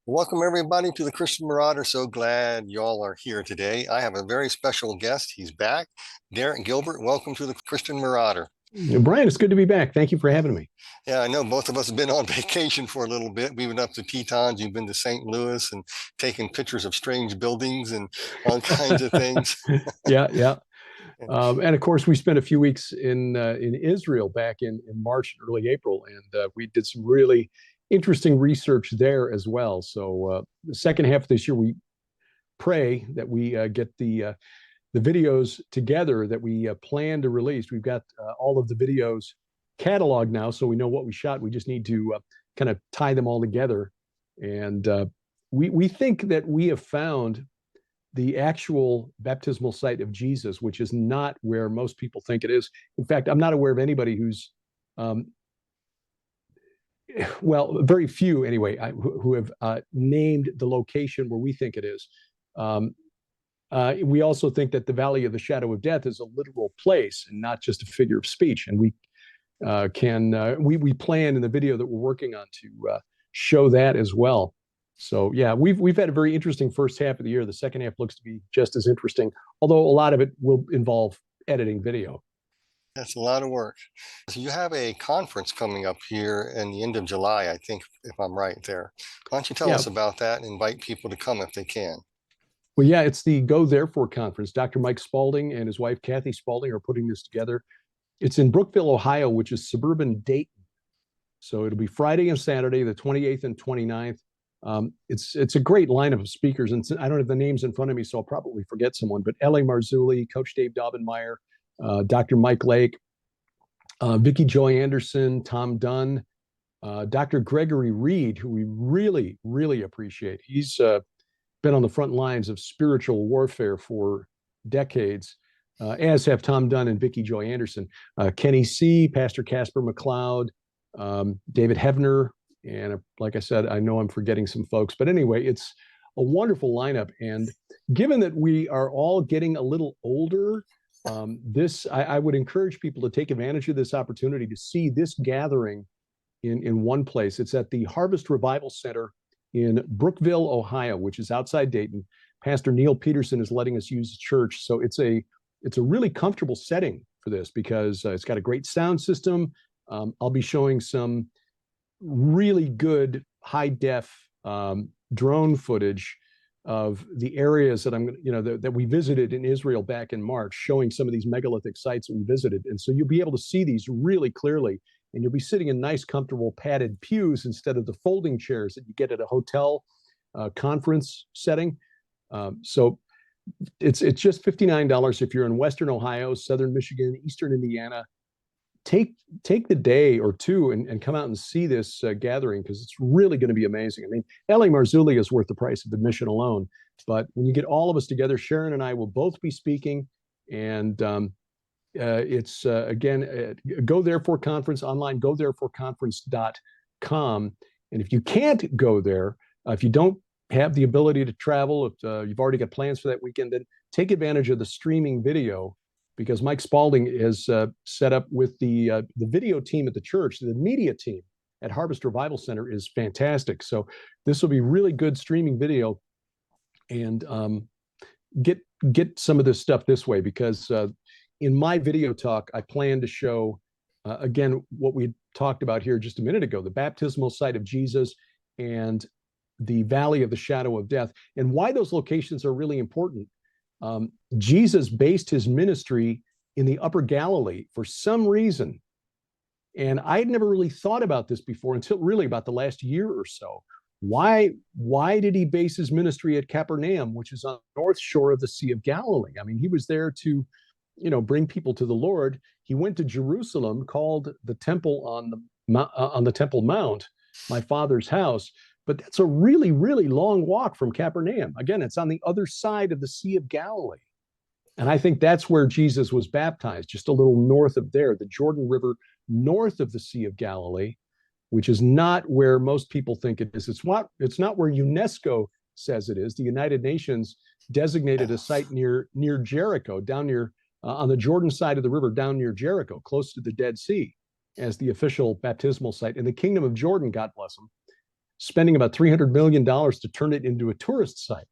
Welcome, everybody, to the Christian Marauder. So glad y'all are here today. I have a very special guest. He's back. Gilbert, welcome to the Christian Marauder. Brian, it's good to be back. Thank you for having me. Yeah, I know both of us have been on vacation for a little bit. We've been up to Tetons, you've been to St. Louis and taking pictures of strange buildings and all kinds of things. Yeah, yeah. And of course, we spent a few weeks in Israel back in March and early April, and we did some really interesting research there as well. So the second half of this year, we pray that we get the videos together that we plan to release. We've got all of the videos cataloged now, so we know what we shot. We just need to kind of tie them all together, and we think that we have found the actual baptismal site of Jesus, which is not where most people think it is. In fact, I'm not aware of anybody who's, well, very few anyway, who have named the location where we think it is. We also think that the Valley of the Shadow of Death is a literal place and not just a figure of speech. And we plan in the video that we're working on to show that as well. So yeah, we've had a very interesting first half of the year. The second half looks to be just as interesting, although a lot of it will involve editing video. That's a lot of work. So you have a conference coming up here in the end of July, I think, if I'm right there. Why don't you tell Yeah. us about that and invite people to come if they can? Well, yeah, it's the Go Therefore conference. Dr. Mike Spalding and his wife Kathy Spalding are putting this together. It's in Brookville, Ohio, which is suburban Dayton. So it'll be Friday and Saturday, the 28th and 29th. It's a great lineup of speakers, and I don't have the names in front of me, so I'll probably forget someone. But L.A. Marzulli, Coach Dave Daubenmire, Dr. Mike Lake, Vicki Joy Anderson, Tom Dunn, Dr. Gregory Reed, who we really, really appreciate. He's been on the front lines of spiritual warfare for decades, as have Tom Dunn and Vicki Joy Anderson. Kenny C., Pastor Casper McLeod, David Hevner, and like I said, I know I'm forgetting some folks, but anyway, it's a wonderful lineup. And given that we are all getting a little older, I would encourage people to take advantage of this opportunity to see this gathering in one place. It's at the Harvest Revival Center in Brookville, Ohio, which is outside Dayton. Pastor Neil Peterson is letting us use the church, so it's a really comfortable setting for this because it's got a great sound system. I'll be showing some really good high def drone footage of the areas that that we visited in Israel back in March, showing some of these megalithic sites that we visited. And so you'll be able to see these really clearly, and you'll be sitting in nice, comfortable padded pews instead of the folding chairs that you get at a hotel conference setting. So it's just $59 if you're in Western Ohio, Southern Michigan, Eastern Indiana. Take the day or two and come out and see this gathering, because it's really going to be amazing. I mean, L.A. Marzulli is worth the price of admission alone, but when you get all of us together, Sharon and I will both be speaking, and it's again, Go Therefore Conference online, gothereforeconference.com. And if you can't go there, if you don't have the ability to travel, if you've already got plans for that weekend, then take advantage of the streaming video, because Mike Spalding is set up with the video team at the church. The media team at Harvest Revival Center is fantastic. So this will be really good streaming video, and get some of this stuff this way, because in my video talk, I plan to show, again, what we talked about here just a minute ago, the baptismal site of Jesus and the Valley of the Shadow of Death, and why those locations are really important. Jesus based his ministry in the Upper Galilee for some reason. And I'd never really thought about this before until really about the last year or so. Why did he base his ministry at Capernaum, which is on the north shore of the Sea of Galilee? I mean, he was there to, bring people to the Lord. He went to Jerusalem, called the temple on the Temple Mount, my Father's house. But that's a really, really long walk from Capernaum. Again, it's on the other side of the Sea of Galilee. And I think that's where Jesus was baptized, just a little north of there, the Jordan River, north of the Sea of Galilee, which is not where most people think it is. It's not where UNESCO says it is. The United Nations designated a site near Jericho, down near on the Jordan side of the river, down near Jericho, close to the Dead Sea, as the official baptismal site. And the Kingdom of Jordan, God bless them, spending about $300 million to turn it into a tourist site,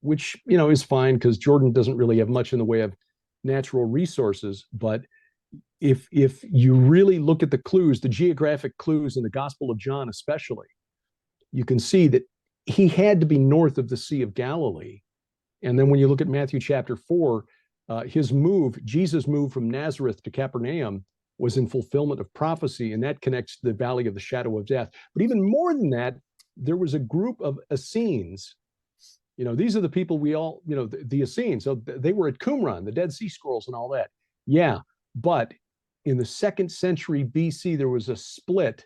which, is fine because Jordan doesn't really have much in the way of natural resources. But if you really look at the clues, the geographic clues in the Gospel of John especially, you can see that he had to be north of the Sea of Galilee. And then when you look at Matthew chapter 4, Jesus' move from Nazareth to Capernaum was in fulfillment of prophecy, and that connects to the valley of the shadow of death. But even more than that, there was a group of Essenes. These are the people we all, the Essenes. So they were at Qumran, the Dead Sea Scrolls and all that. Yeah, but in the 2nd century BC, there was a split.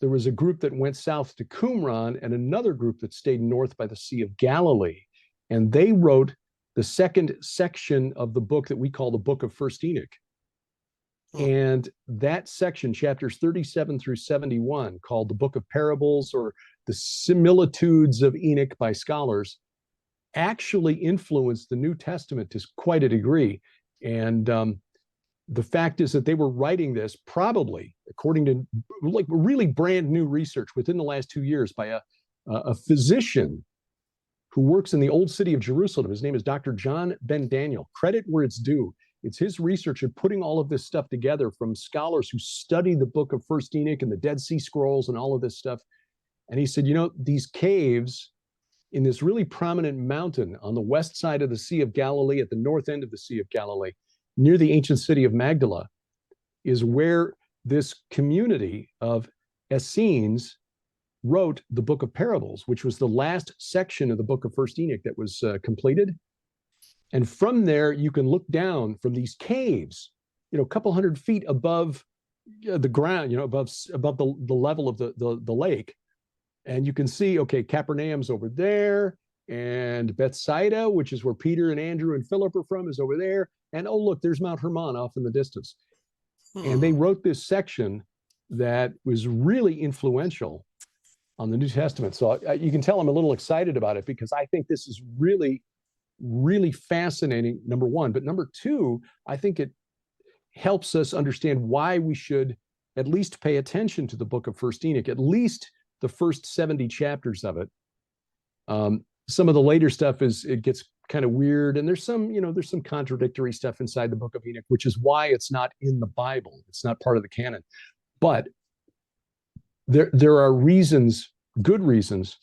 There was a group that went south to Qumran and another group that stayed north by the Sea of Galilee. And they wrote the second section of the book that we call the Book of First Enoch. And that section, chapters 37 through 71, called the Book of Parables or the Similitudes of Enoch by scholars, actually influenced the New Testament to quite a degree. And the fact is that they were writing this probably, according to like really brand new research within the last 2 years by a physician who works in the old city of Jerusalem. His name is Dr. John Ben Daniel. Credit where it's due. It's his research in putting all of this stuff together from scholars who study the book of First Enoch and the Dead Sea Scrolls and all of this stuff. And he said, these caves in this really prominent mountain on the west side of the Sea of Galilee, at the north end of the Sea of Galilee, near the ancient city of Magdala, is where this community of Essenes wrote the Book of Parables, which was the last section of the book of First Enoch that was completed. And from there, you can look down from these caves, a couple hundred feet above the ground, above the level of the lake. And you can see, okay, Capernaum's over there, and Bethsaida, which is where Peter and Andrew and Philip are from, is over there. And oh, look, there's Mount Hermon off in the distance. And they wrote this section that was really influential on the New Testament. So you can tell I'm a little excited about it because I think this is really, really fascinating, number one. But number two, I think it helps us understand why we should at least pay attention to the book of First Enoch, at least the first 70 chapters of it. Some of the later stuff it gets kind of weird, and there's some contradictory stuff inside the book of Enoch, which is why it's not in the Bible. It's not part of the canon. But there are reasons, good reasons,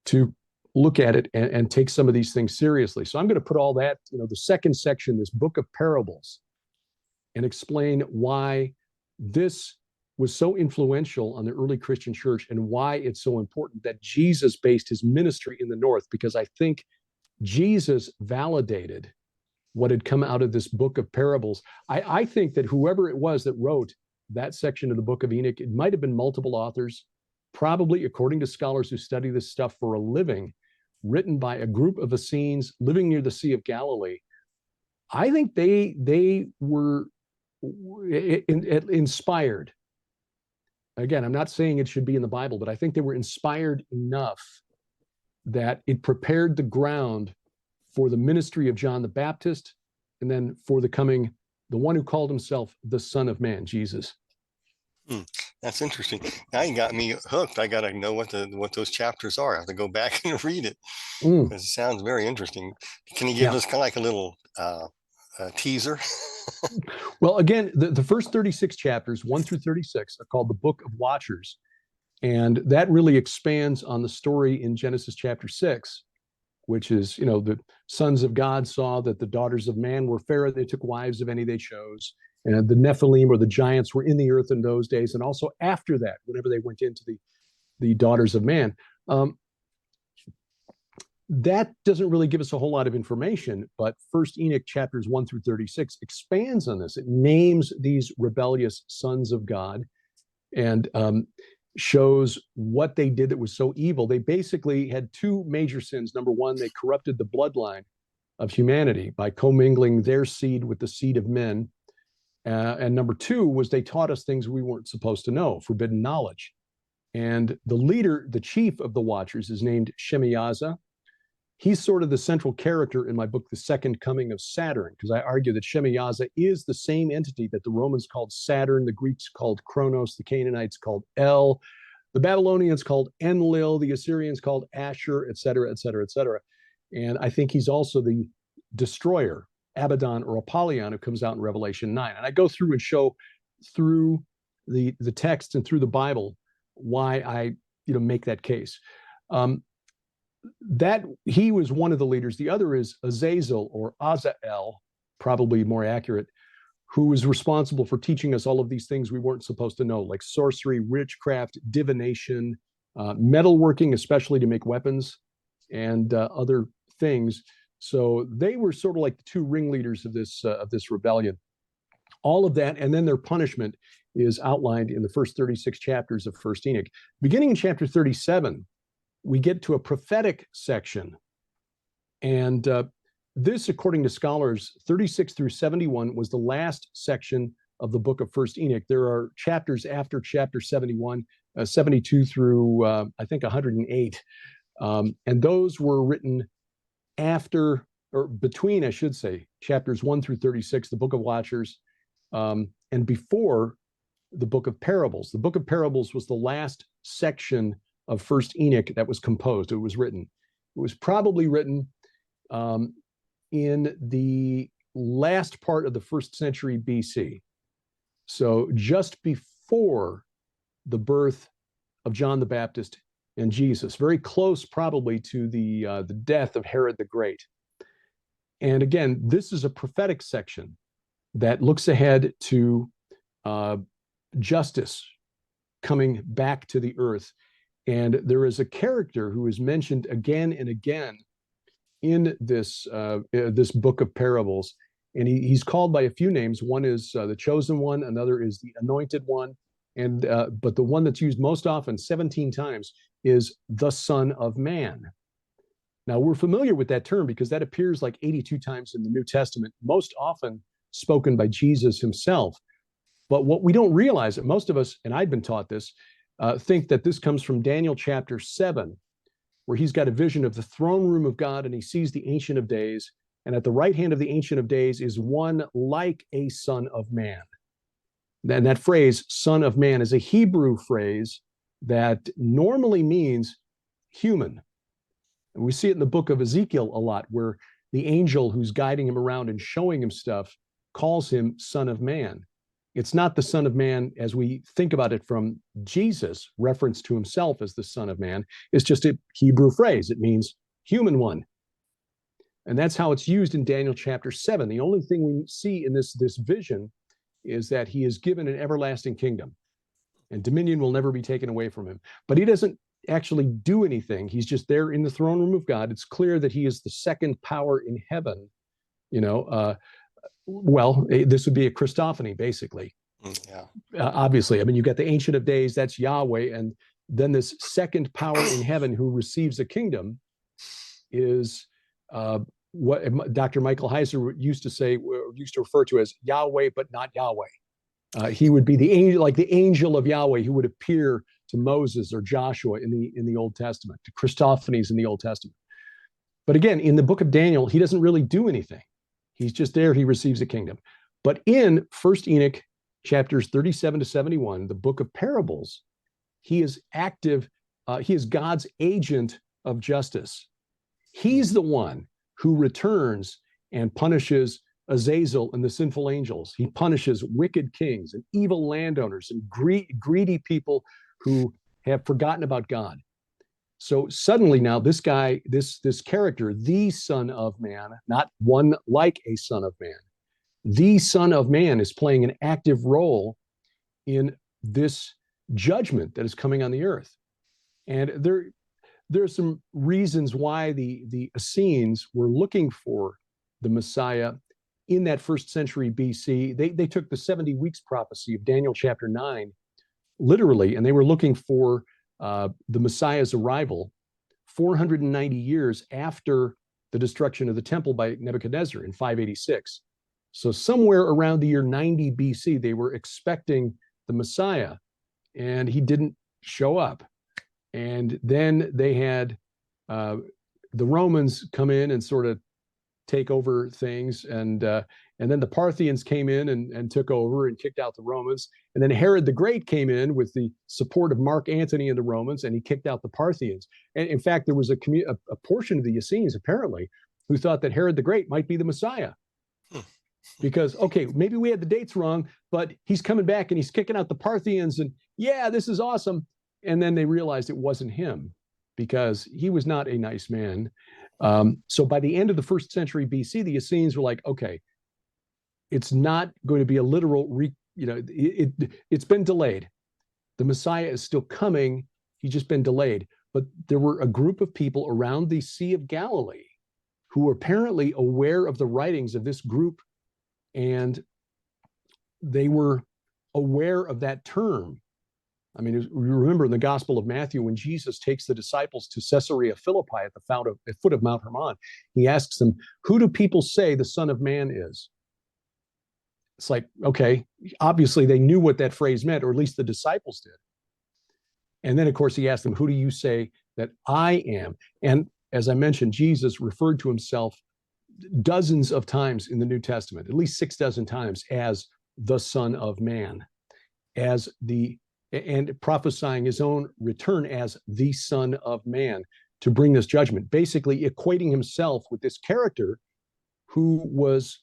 to look at it and take some of these things seriously. So I'm going to put all that, the second section, this book of parables, and explain why this was so influential on the early Christian church and why it's so important that Jesus based his ministry in the north, because I think Jesus validated what had come out of this book of parables. I think that whoever it was that wrote that section of the book of Enoch, it might have been multiple authors, probably, according to scholars who study this stuff for a living, written by a group of Essenes living near the Sea of Galilee. I think they were inspired. Again, I'm not saying it should be in the Bible, but I think they were inspired enough that it prepared the ground for the ministry of John the Baptist, and then for the one who called himself the Son of Man, Jesus. That's interesting. Now you got me hooked. I got to know what those chapters are. I have to go back and read it because it sounds very interesting. Can you give us kind of like a little teaser? Well, again, the first 36 chapters, 1 through 36, are called the Book of Watchers. And that really expands on the story in Genesis chapter 6, which is, the sons of God saw that the daughters of man were fairer. They took wives of any they chose. And the Nephilim, or the giants, were in the earth in those days. And also after that, whenever they went into the daughters of man. That doesn't really give us a whole lot of information, but First Enoch chapters 1 through 36 expands on this. It names these rebellious sons of God and shows what they did that was so evil. They basically had two major sins. Number one, they corrupted the bloodline of humanity by commingling their seed with the seed of men. And number two was they taught us things we weren't supposed to know, forbidden knowledge. And the leader, the chief of the Watchers, is named Shemaiah. He's sort of the central character in my book, The Second Coming of Saturn, because I argue that Shemaiah is the same entity that the Romans called Saturn, the Greeks called Kronos, the Canaanites called El, The Babylonians called Enlil, the Assyrians called Ashur, et cetera, et cetera, et cetera. And I think he's also the destroyer, Abaddon or Apollyon, who comes out in Revelation 9. And I go through and show through the text and through the Bible why I make that case. That he was one of the leaders. The other is Azazel or Azael, probably more accurate, who was responsible for teaching us all of these things we weren't supposed to know, like sorcery, witchcraft, divination, metalworking, especially to make weapons, and other things. So they were sort of like the two ringleaders of this rebellion. All of that, and then their punishment is outlined in the first 36 chapters of First Enoch. Beginning in chapter 37, we get to a prophetic section. And this, according to scholars, 36 through 71 was the last section of the book of First Enoch. There are chapters after chapter 71, 72 through, I think, 108. And those were written after, or between, I should say, chapters 1 through 36, the book of Watchers, and before the book of Parables. The book of Parables was the last section of First Enoch that was composed. It was written. It was probably written in the last part of the first century BC. So just before the birth of John the Baptist and Jesus, very close probably to the death of Herod the Great. And again, this is a prophetic section that looks ahead to justice coming back to the earth. And there is a character who is mentioned again and again in this book of parables, and he's called by a few names. One is the chosen one, another is the anointed one, and but the one that's used most often, 17 times, is the Son of Man. Now we're familiar with that term because that appears like 82 times in the New Testament, most often spoken by Jesus himself. But what we don't realize, that most of us, and I've been taught this, think that this comes from Daniel chapter 7, where he's got a vision of the throne room of God and he sees the Ancient of Days. And at the right hand of the Ancient of Days is one like a Son of Man. And that phrase, Son of Man, is a Hebrew phrase that normally means human. And we see it in the book of Ezekiel a lot, where the angel who's guiding him around and showing him stuff calls him Son of Man. It's not the Son of Man as we think about it from Jesus' reference to himself as the Son of Man. It's just a Hebrew phrase. It means human one. And that's how it's used in Daniel chapter 7. The only thing we see in this vision is that he is given an everlasting kingdom, and dominion will never be taken away from him. But he doesn't actually do anything. He's just there in the throne room of God. It's clear that he is the second power in heaven. This would be a Christophany, basically. Yeah. Obviously, I mean, you've got the Ancient of Days, that's Yahweh, and then this second power in heaven who receives a kingdom is what Dr. Michael Heiser used to refer to as Yahweh, but not Yahweh. He would be the angel, like the angel of Yahweh, who would appear to Moses or Joshua in the Old Testament, to Christophanies in the Old Testament. But again, in the book of Daniel, he doesn't really do anything. He's just there. He receives a kingdom. But in First Enoch, chapters 37 to 71, the book of parables, he is active. He is God's agent of justice. He's the one who returns and punishes Azazel and the sinful angels. He punishes wicked kings and evil landowners and greedy people who have forgotten about God. So suddenly now this guy, this character, the Son of Man, not one like a Son of Man, the Son of Man is playing an active role in this judgment that is coming on the earth. And there are some reasons why the Essenes were looking for the Messiah in that first century BC. They took the 70 weeks prophecy of Daniel chapter 9 literally, and they were looking for the Messiah's arrival 490 years after the destruction of the temple by Nebuchadnezzar in 586. So somewhere around the year 90 BC, they were expecting the Messiah, and he didn't show up. And then they had the Romans come in and sort of take over things, and And then the Parthians came in and took over and kicked out the Romans. And then Herod the Great came in with the support of Mark Antony and the Romans, and he kicked out the Parthians. And in fact, there was a portion of the Essenes, apparently, who thought that Herod the Great might be the Messiah. Because, okay, maybe we had the dates wrong, but he's coming back and he's kicking out the Parthians, and yeah, this is awesome. And then they realized it wasn't him, because he was not a nice man. So by the end of the first century BC, the Essenes were like, okay, it's not going to be a literal, it's been delayed. The Messiah is still coming. He's just been delayed. But there were a group of people around the Sea of Galilee who were apparently aware of the writings of this group, and they were aware of that term. I mean, you remember in the Gospel of Matthew, when Jesus takes the disciples to Caesarea Philippi at the foot of Mount Hermon, he asks them, "Who do people say the Son of Man is?" It's like, okay, obviously they knew what that phrase meant, or at least the disciples did. And then, of course, he asked them, "Who do you say that I am?" And as I mentioned, Jesus referred to himself dozens of times in the New Testament, at least 6 dozen times, as the Son of Man, and prophesying his own return as the Son of Man to bring this judgment, basically equating himself with this character who was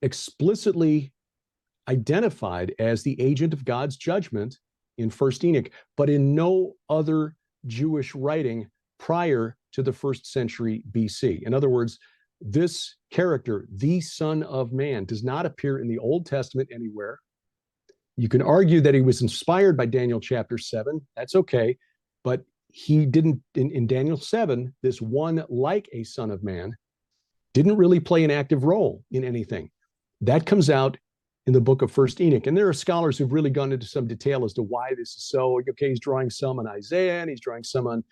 explicitly identified as the agent of God's judgment in First Enoch, but in no other Jewish writing prior to the first century BC. In other words, this character, the Son of Man, does not appear in the Old Testament anywhere. You can argue that he was inspired by Daniel chapter 7. That's okay. But he didn't, in Daniel 7, this one like a Son of Man didn't really play an active role in anything. That comes out in the book of First Enoch. And there are scholars who've really gone into some detail as to why this is so. Okay, he's drawing some on Isaiah, and he's drawing some on,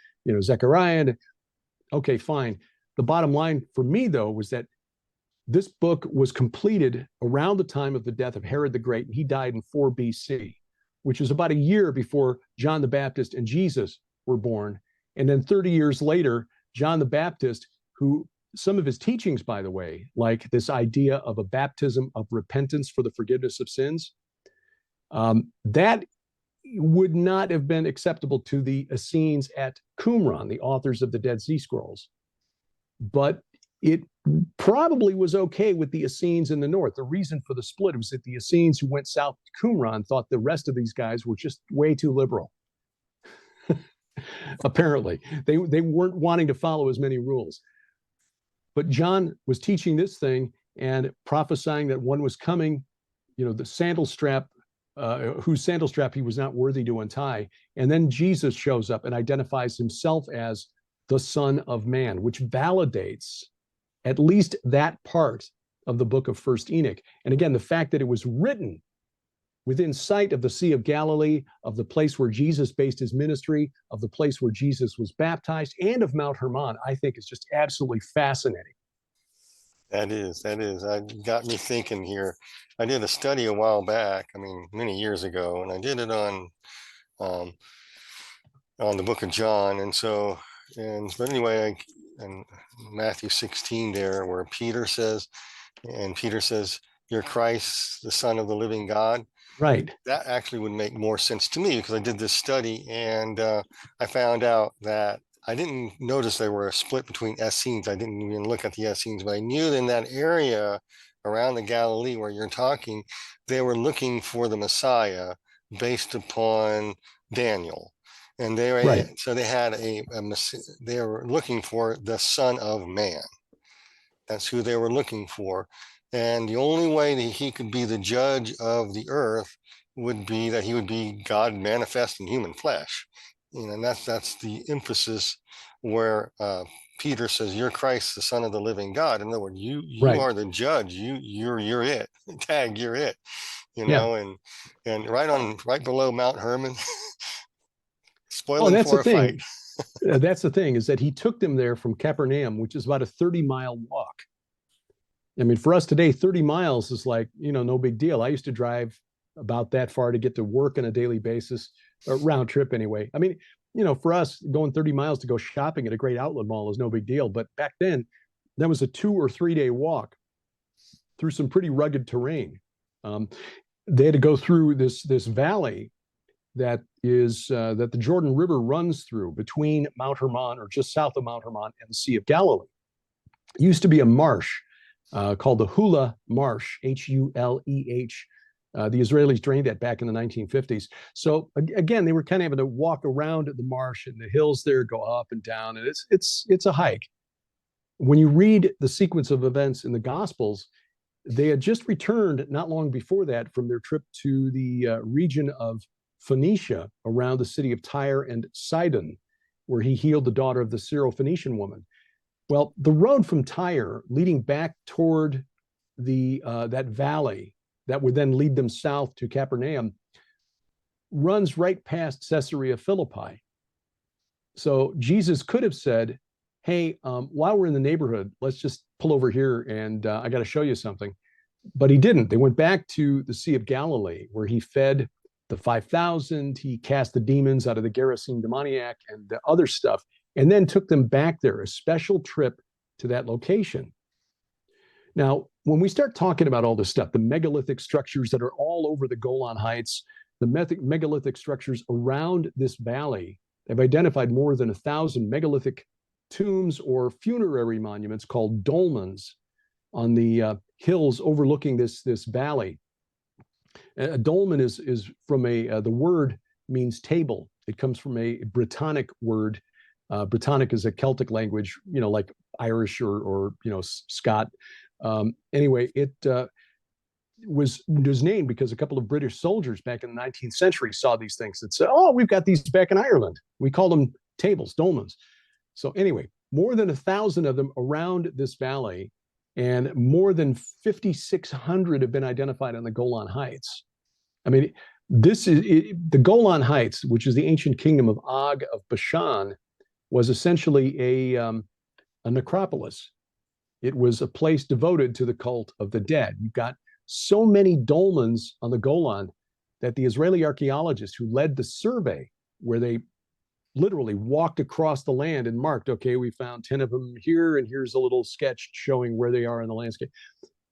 Zechariah. And, okay, fine. The bottom line for me, though, was that this book was completed around the time of the death of Herod the Great, and he died in 4 BC, which is about a year before John the Baptist and Jesus were born. And then 30 years later, John the Baptist, who some of his teachings, by the way, like this idea of a baptism of repentance for the forgiveness of sins, that would not have been acceptable to the Essenes at Qumran, the authors of the Dead Sea Scrolls. But it probably was okay with the Essenes in the north. The reason for the split was that the Essenes who went south to Qumran thought the rest of these guys were just way too liberal. Apparently, they weren't wanting to follow as many rules. But John was teaching this thing and prophesying that one was coming, the sandal strap, whose sandal strap he was not worthy to untie. And then Jesus shows up and identifies himself as the Son of Man, which validates at least that part of the book of First Enoch. And again, the fact that it was written within sight of the Sea of Galilee, of the place where Jesus based his ministry, of the place where Jesus was baptized, and of Mount Hermon, I think is just absolutely fascinating. That is. Got me thinking here. I did a study a while back, many years ago, and I did it on the book of John. But anyway, in Matthew 16 there, where Peter says, "You're Christ, the Son of the living God." Right. That actually would make more sense to me, because I did this study, and I found out that I didn't notice there were a split between Essenes. I didn't even look at the Essenes, but I knew in that area around the Galilee where you're talking, they were looking for the Messiah based upon Daniel. And they were, right. So they had they were looking for the Son of Man. That's who they were looking for. And the only way that he could be the judge of the earth would be that he would be God manifest in human flesh. And that's the emphasis where Peter says, "You're Christ, the Son of the living God." In other words, you right. are the judge. You're it. Tag, you're it. And right below Mount Hermon. Spoiling that's for the a thing. Fight. That's the thing, is that he took them there from Capernaum, which is about a 30-mile walk. For us today, 30 miles is like, no big deal. I used to drive about that far to get to work on a daily basis, a round trip anyway. For us, going 30 miles to go shopping at a great outlet mall is no big deal. But back then, that was a 2 or 3 day walk. through some pretty rugged terrain. They had to go through this valley that the Jordan River runs through between Mount Hermon, or just south of Mount Hermon, and the Sea of Galilee. It used to be a marsh called the Hula Marsh, Huleh. The Israelis drained that back in the 1950s. So again, they were kind of having to walk around the marsh, and the hills there go up and down, and it's a hike. When you read the sequence of events in the Gospels, they had just returned not long before that from their trip to the region of Phoenicia, around the city of Tyre and Sidon, where he healed the daughter of the Syro-Phoenician woman. Well, the road from Tyre leading back toward that valley that would then lead them south to Capernaum runs right past Caesarea Philippi. So Jesus could have said, hey, while we're in the neighborhood, let's just pull over here, and I got to show you something. But he didn't. They went back to the Sea of Galilee, where he fed the 5,000, he cast the demons out of the Gerasene demoniac and the other stuff, and then took them back there, a special trip to that location. Now, when we start talking about all this stuff, the megalithic structures that are all over the Golan Heights, the megalithic structures around this valley, they've identified more than 1,000 megalithic tombs or funerary monuments called dolmens on the hills overlooking this valley. A dolmen is from the word means table. It comes from a Brittonic word. Brittonic is a Celtic language, like Irish or Scot. Anyway, it was named because a couple of British soldiers back in the 19th century saw these things and said, "Oh, we've got these back in Ireland. We call them tables, dolmens." So anyway, more than 1,000 of them around this valley, and more than 5,600 have been identified on the Golan Heights. I mean, the Golan Heights, which is the ancient kingdom of Og of Bashan, was essentially a necropolis. It was a place devoted to the cult of the dead. You've got so many dolmens on the Golan that the Israeli archaeologists who led the survey, where they literally walked across the land and marked, okay, we found 10 of them here, and here's a little sketch showing where they are in the landscape.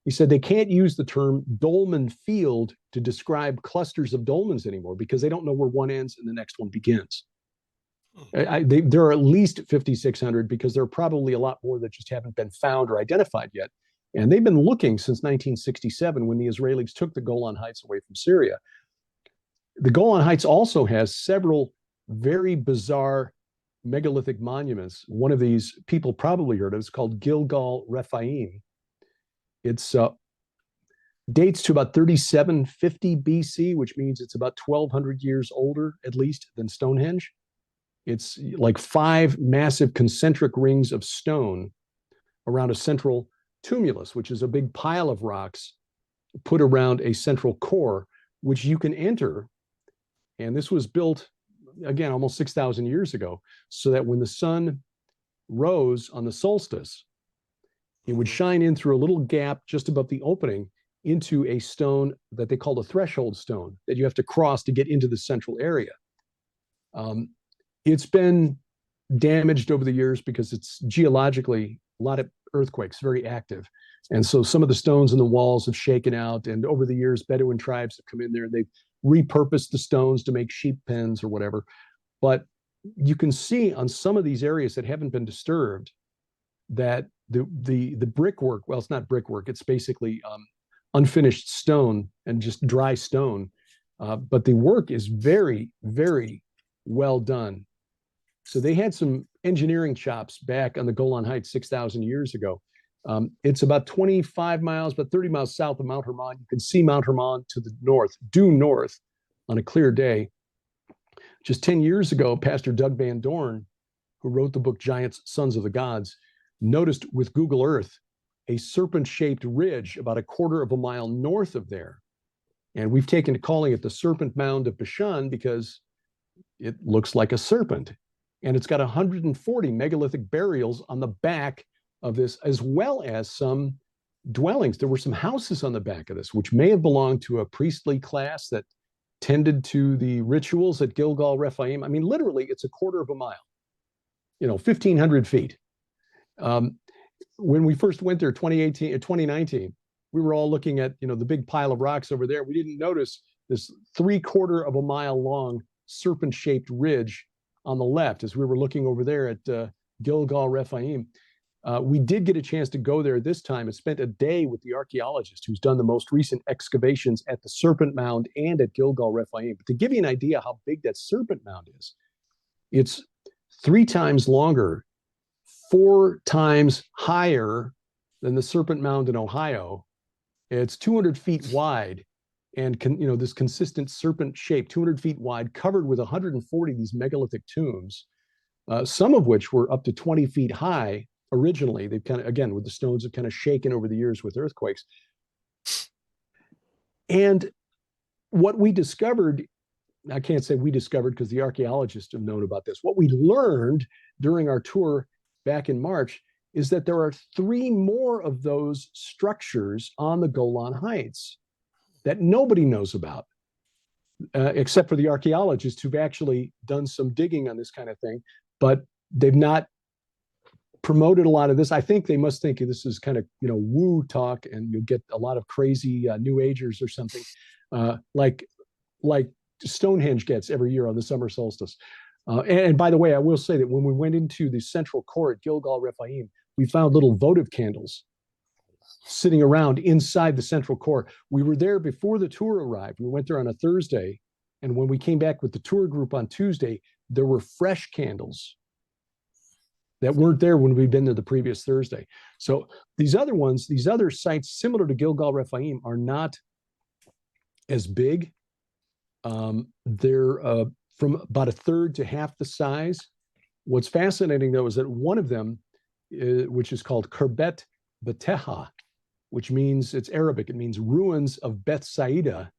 He said they can't use the term dolmen field to describe clusters of dolmens anymore because they don't know where one ends and the next one begins. There are at least 5,600 because there are probably a lot more that just haven't been found or identified yet. And they've been looking since 1967 when the Israelis took the Golan Heights away from Syria. The Golan Heights also has several very bizarre megalithic monuments. One of these people probably heard of. It's called Gilgal Rephaim. It's dates to about 3750 BC, which means it's about 1,200 years older, at least, than Stonehenge. It's like 5 massive concentric rings of stone around a central tumulus, which is a big pile of rocks put around a central core, which you can enter. And this was built, again, almost 6,000 years ago, so that when the sun rose on the solstice, it would shine in through a little gap just above the opening into a stone that they call the threshold stone that you have to cross to get into the central area. It's been damaged over the years because it's geologically a lot of earthquakes, very active. And so some of the stones in the walls have shaken out. And over the years, Bedouin tribes have come in there and they've repurposed the stones to make sheep pens or whatever. But you can see on some of these areas that haven't been disturbed that the brickwork, well, it's not brickwork, it's basically unfinished stone and just dry stone. But the work is very, very well done. So they had some engineering chops back on the Golan Heights 6,000 years ago. It's about 25 miles, about 30 miles south of Mount Hermon. You can see Mount Hermon to the north, due north on a clear day. Just 10 years ago, Pastor Doug Van Dorn, who wrote the book Giants, Sons of the Gods, noticed with Google Earth a serpent-shaped ridge about 1/4 of a mile north of there. And we've taken to calling it the Serpent Mound of Bashan because it looks like a serpent. And it's got 140 megalithic burials on the back of this, as well as some dwellings. There were some houses on the back of this, which may have belonged to a priestly class that tended to the rituals at Gilgal Rephaim. I mean, literally, it's 1/4 of a mile, 1,500 feet. When we first went there, 2019, we were all looking at, the big pile of rocks over there. We didn't notice this 3/4 of a mile long serpent-shaped ridge on the left as we were looking over there at Gilgal Rephaim. We did get a chance to go there this time and spent a day with the archaeologist who's done the most recent excavations at the Serpent Mound and at Gilgal Rephaim. But to give you an idea how big that Serpent Mound is, it's 3 times longer, 4 times higher than the Serpent Mound in Ohio. It's 200 feet wide and this consistent serpent shape, 200 feet wide, covered with 140 of these megalithic tombs, some of which were up to 20 feet high originally. They've kind of, again, with the stones have kind of shaken over the years with earthquakes. And what we discovered, I can't say we discovered because the archaeologists have known about this. What we learned during our tour back in March is that there are 3 more of those structures on the Golan Heights that nobody knows about, except for the archaeologists who've actually done some digging on this kind of thing, but they've not promoted a lot of this. I think they must think this is kind of, woo talk, and you'll get a lot of crazy New Agers or something, like Stonehenge gets every year on the summer solstice. And by the way, I will say that when we went into the central core at Gilgal Rephaim, we found little votive candles sitting around inside the central core. We were there before the tour arrived. We went there on a Thursday, and when we came back with the tour group on Tuesday, there were fresh candles that weren't there when we'd been there the previous Thursday. So these other sites similar to Gilgal Rephaim are not as big. They're from about 1/3 to half the size. What's fascinating, though, is that one of them, which is called Kerbet Beteha, which means, it's Arabic, it means ruins of Bethsaida,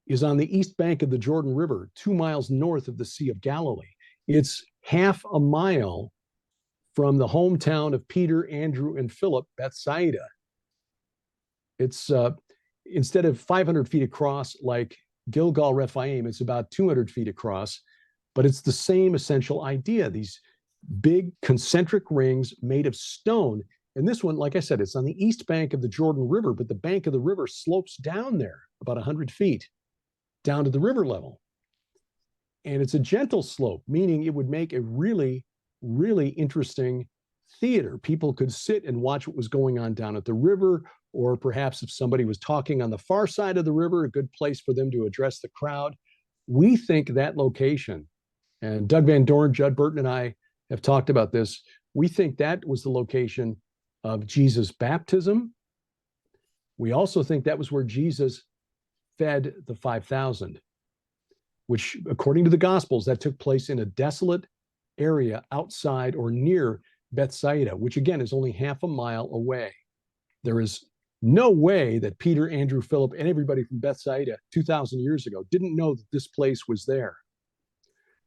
is on the east bank of the Jordan River, 2 miles north of the Sea of Galilee. It's half a mile from the hometown of Peter, Andrew, and Philip, Bethsaida. It's instead of 500 feet across like Gilgal Rephaim, it's about 200 feet across, but it's the same essential idea. These big concentric rings made of stone. And this one, like I said, it's on the east bank of the Jordan River, but the bank of the river slopes down there about 100 feet down to the river level. And it's a gentle slope, meaning it would make a really, really interesting theater. People could sit and watch what was going on down at the river, or perhaps if somebody was talking on the far side of the river, a good place for them to address the crowd. We think that location, and Doug Van Dorn, Judd Burton, and I have talked about this, we think that was the location of Jesus' baptism. We also think that was where Jesus fed the 5,000, which, according to the Gospels, that took place in a desolate area outside or near Bethsaida, which again is only half a mile away. There is no way that Peter, Andrew, Philip, and everybody from Bethsaida 2,000 years ago didn't know that this place was there.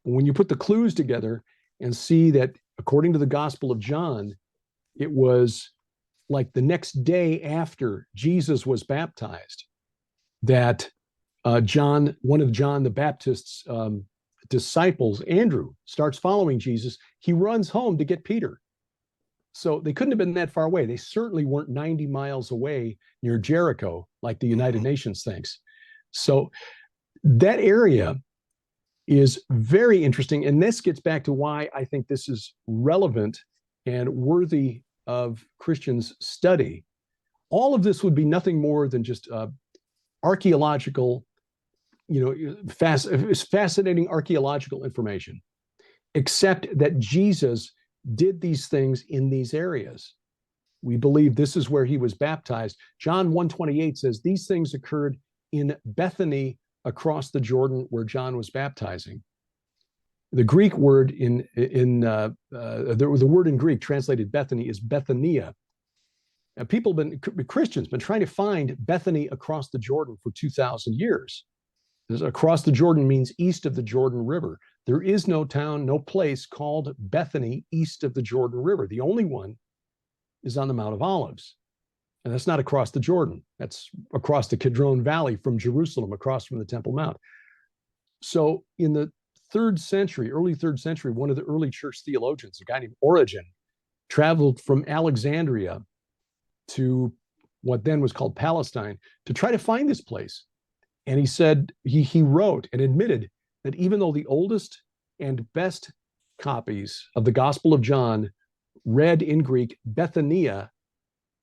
But when you put the clues together and see that, according to the Gospel of John, it was like the next day after Jesus was baptized that John, one of John the Baptist's disciples, Andrew, starts following Jesus. He runs home to get Peter. So they couldn't have been that far away. They certainly weren't 90 miles away near Jericho, like the United Nations thinks. So that area is very interesting. And this gets back to why I think this is relevant and worthy of Christians' study. All of this would be nothing more than just archaeological, fascinating archaeological information, except that Jesus did these things in these areas. We believe this is where he was baptized. John 1:28 says these things occurred in Bethany across the Jordan where John was baptizing. The Greek word the word in Greek translated Bethany is Bethania. And Christians been trying to find Bethany across the Jordan for 2,000 years. Across the Jordan means east of the Jordan River. There is no town, no place called Bethany east of the Jordan River. The only one is on the Mount of Olives. And that's not across the Jordan. That's across the Kidron Valley from Jerusalem, across from the Temple Mount. So in the early 3rd century, one of the early church theologians, a guy named Origen, traveled from Alexandria to what then was called Palestine, to try to find this place. And he said, he wrote and admitted that even though the oldest and best copies of the Gospel of John read in Greek Bethania,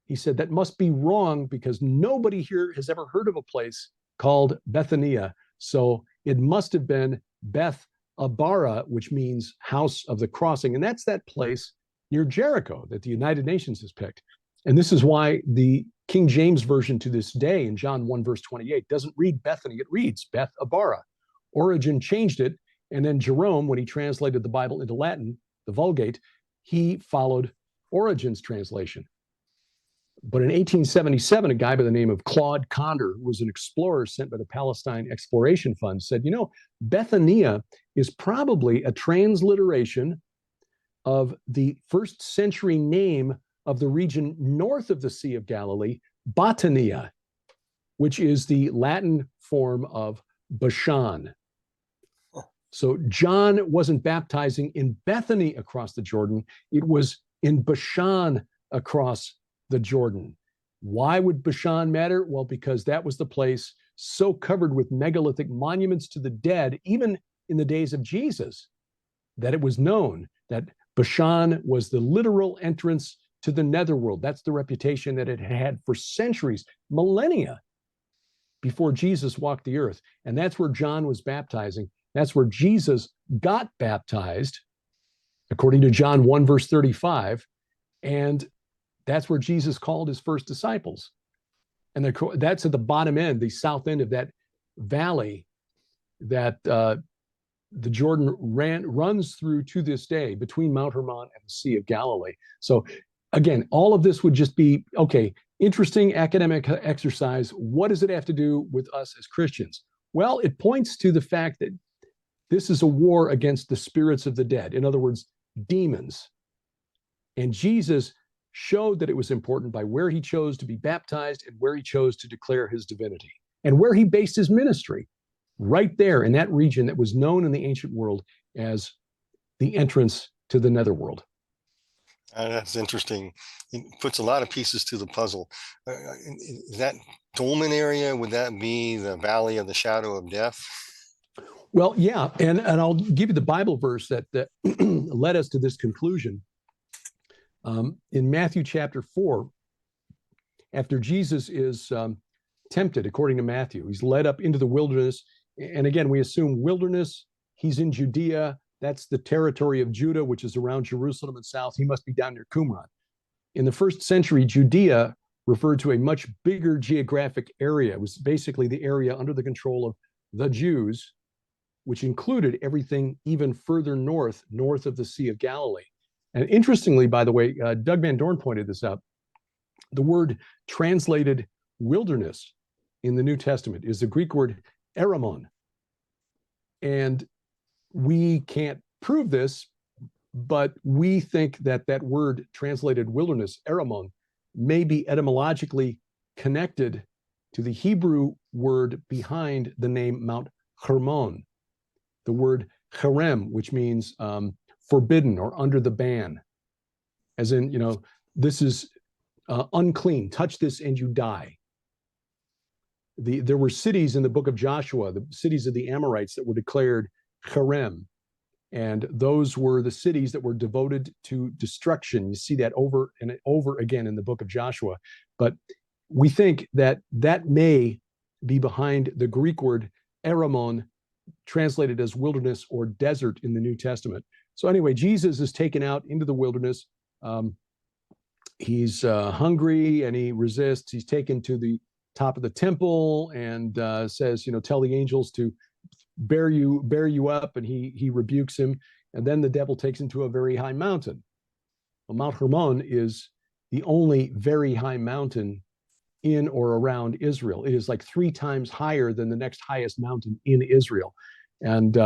he said that must be wrong because nobody here has ever heard of a place called Bethania. So it must have been Beth Abara, which means house of the crossing. And that's that place near Jericho that the United Nations has picked. And this is why the King James Version to this day in John 1, verse 28, doesn't read Bethany, it reads Beth Abara. Origen changed it, and then Jerome, when he translated the Bible into Latin, the Vulgate, he followed Origen's translation. But in 1877, a guy by the name of Claude Condor, who was an explorer sent by the Palestine Exploration Fund, said, Bethania is probably a transliteration of the first century name of the region north of the Sea of Galilee, Botania, which is the Latin form of Bashan. So John wasn't baptizing in Bethany across the Jordan. It was in Bashan across the Jordan. Why would Bashan matter? Well, because that was the place so covered with megalithic monuments to the dead, even in the days of Jesus, that it was known that Bashan was the literal entrance to the netherworld. That's the reputation that it had for centuries, millennia before Jesus walked the earth. And that's where John was baptizing. That's where Jesus got baptized, according to John 1, verse 35. And that's where Jesus called his first disciples. And that's at the bottom end, the south end of that valley that the Jordan runs through to this day between Mount Hermon and the Sea of Galilee. So again, all of this would just be, okay, interesting academic exercise. What does it have to do with us as Christians? Well, it points to the fact that this is a war against the spirits of the dead. In other words, demons. And Jesus showed that it was important by where he chose to be baptized and where he chose to declare his divinity and where he based his ministry, right there in that region that was known in the ancient world as the entrance to the netherworld. That's interesting. It puts a lot of pieces to the puzzle. Is that Dolman area, would that be the valley of the shadow of death? Well, yeah, and I'll give you the Bible verse that led us to this conclusion. In Matthew chapter 4, after Jesus is tempted, according to Matthew, he's led up into the wilderness. And again, we assume wilderness, he's in Judea. That's the territory of Judah, which is around Jerusalem and south. He must be down near Qumran. In the first century, Judea referred to a much bigger geographic area. It was basically the area under the control of the Jews, which included everything even further north of the Sea of Galilee. And interestingly, by the way, Doug Van Dorn pointed this out, the word translated wilderness in the New Testament is the Greek word eramon. And we can't prove this, but we think that that word translated wilderness, eramon, may be etymologically connected to the Hebrew word behind the name Mount Hermon, the word cherem, which means forbidden or under the ban, as in, this is unclean, touch this and you die. There were cities in the book of Joshua, the cities of the Amorites, that were declared cherem, and those were the cities that were devoted to destruction. You see that over and over again in the book of Joshua. But we think that that may be behind the Greek word eramon, translated as wilderness or desert in the New Testament. So anyway, Jesus is taken out into the wilderness. He's hungry and he resists. He's taken to the top of the temple and says, tell the angels to bear you up, and he rebukes him. And then the devil takes him to a very high mountain. Well, Mount Hermon is the only very high mountain in or around Israel. It is like 3 times higher than the next highest mountain in Israel. And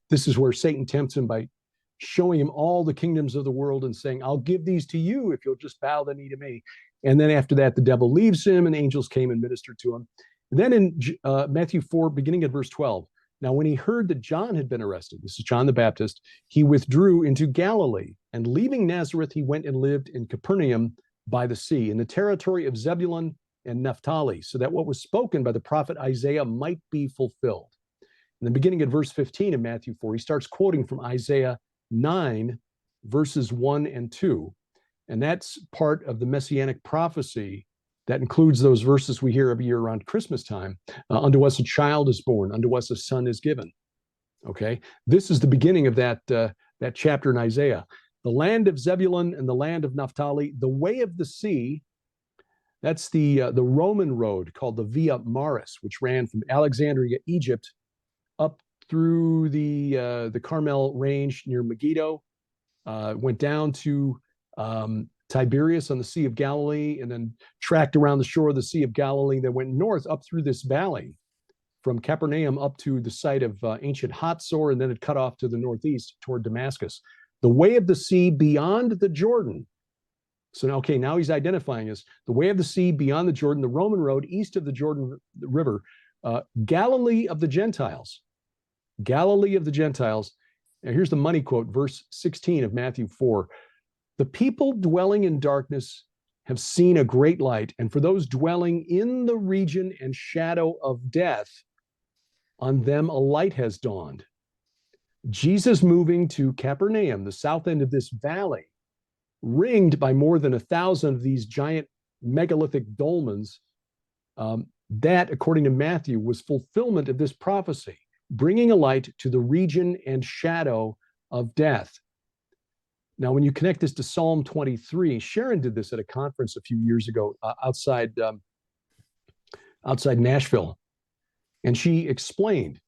this is where Satan tempts him by showing him all the kingdoms of the world and saying, I'll give these to you if you'll just bow the knee to me. And then after that, the devil leaves him and angels came and ministered to him. And then in Matthew 4, beginning at verse 12, now when he heard that John had been arrested, this is John the Baptist, he withdrew into Galilee, and leaving Nazareth, he went and lived in Capernaum by the sea, in the territory of Zebulun and Naphtali, so that what was spoken by the prophet Isaiah might be fulfilled. In the beginning of verse 15 of Matthew 4, he starts quoting from Isaiah 9, verses 1 and 2. And that's part of the messianic prophecy that includes those verses we hear every year around Christmas time. Unto us a child is born, unto us a son is given. Okay, this is the beginning of that chapter in Isaiah. The land of Zebulun and the land of Naphtali, the way of the sea, that's the Roman road called the Via Maris, which ran from Alexandria, Egypt, up through the Carmel Range near Megiddo, went down to Tiberias on the Sea of Galilee, and then tracked around the shore of the Sea of Galilee. That went north up through this valley from Capernaum up to the site of ancient Hatzor, and then it cut off to the northeast toward Damascus. The way of the sea beyond the Jordan. So, okay, now he's identifying as the way of the sea beyond the Jordan, the Roman road east of the Jordan River, Galilee of the Gentiles. Galilee of the Gentiles. Now, here's the money quote, verse 16 of Matthew 4. The people dwelling in darkness have seen a great light, and for those dwelling in the region and shadow of death, on them a light has dawned. Jesus moving to Capernaum, the south end of this valley, ringed by more than 1,000 of these giant megalithic dolmens, that, according to Matthew, was fulfillment of this prophecy, bringing a light to the region and shadow of death. Now, when you connect this to Psalm 23, Sharon did this at a conference a few years ago outside Nashville. And she explained,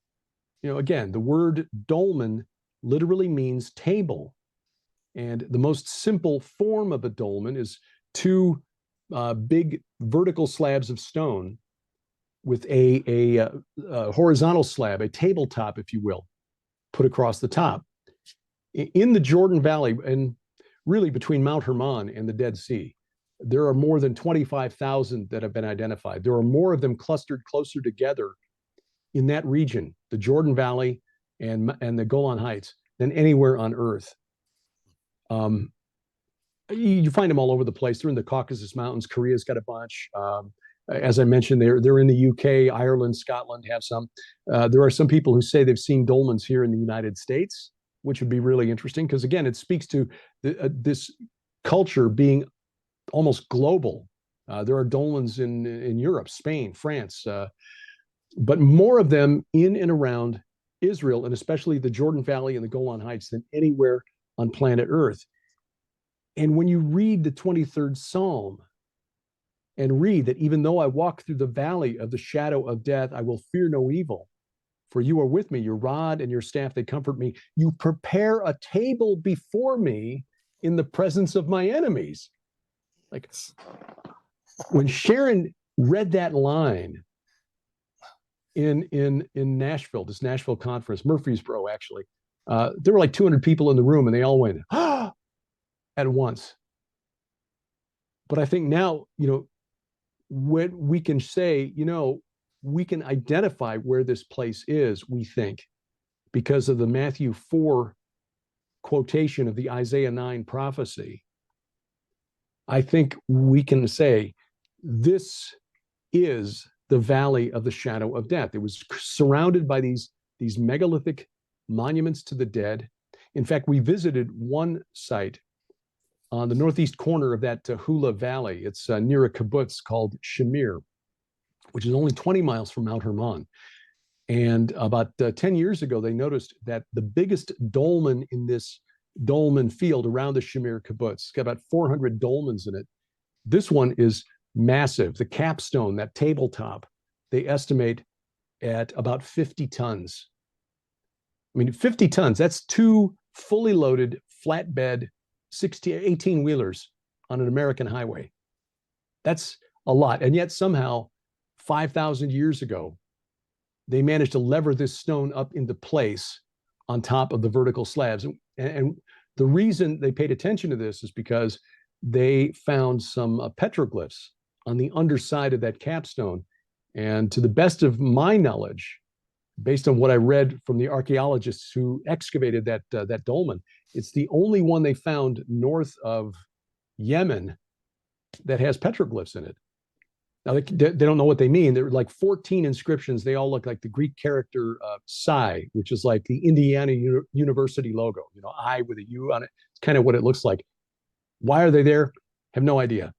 again, the word dolmen literally means table. And the most simple form of a dolmen is two big vertical slabs of stone with a horizontal slab, a tabletop, if you will, put across the top. In the Jordan Valley, and really between Mount Hermon and the Dead Sea, there are more than 25,000 that have been identified. There are more of them clustered closer together in that region, the Jordan Valley and the Golan Heights, than anywhere on Earth. You find them all over the place. They're in the Caucasus Mountains. Korea's got a bunch. As I mentioned, they're in the UK, Ireland, Scotland have some. There are some people who say they've seen dolmens here in the United States, which would be really interesting because, again, it speaks to this culture being almost global. There are dolmens in Europe, Spain, France, but more of them in and around Israel, and especially the Jordan Valley and the Golan Heights, than anywhere on planet Earth. And when you read the 23rd Psalm and read that even though I walk through the valley of the shadow of death, I will fear no evil, for you are with me, your rod and your staff, they comfort me. You prepare a table before me in the presence of my enemies. Like, when Sharon read that line in Nashville, this Nashville conference, Murfreesboro, actually, there were like 200 people in the room, and they all went, ah, at once. But I think now, when we can say, we can identify where this place is, we think, because of the Matthew 4 quotation of the Isaiah 9 prophecy. I think we can say this is the valley of the shadow of death. It was surrounded by these megalithic monuments to the dead. In fact, we visited one site on the northeast corner of that Hula Valley. It's near a kibbutz called Shamir, which is only 20 miles from Mount Hermon. And about 10 years ago, they noticed that the biggest dolmen in this dolmen field around the Shamir kibbutz, it's got about 400 dolmens in it. This one is massive. The capstone, that tabletop, they estimate at about 50 tons. I mean, 50 tons, that's two fully loaded flatbed 18-wheelers on an American highway. That's a lot. And yet somehow 5,000 years ago, they managed to lever this stone up into place on top of the vertical slabs. And the reason they paid attention to this is because they found some petroglyphs on the underside of that capstone. And to the best of my knowledge, based on what I read from the archaeologists who excavated that dolmen, it's the only one they found north of Yemen that has petroglyphs in it. Now they don't know what they mean. There are like 14 inscriptions. They all look like the Greek character psi, which is like the Indiana University logo. I with a U on it. It's kind of what it looks like. Why are they there? Have no idea.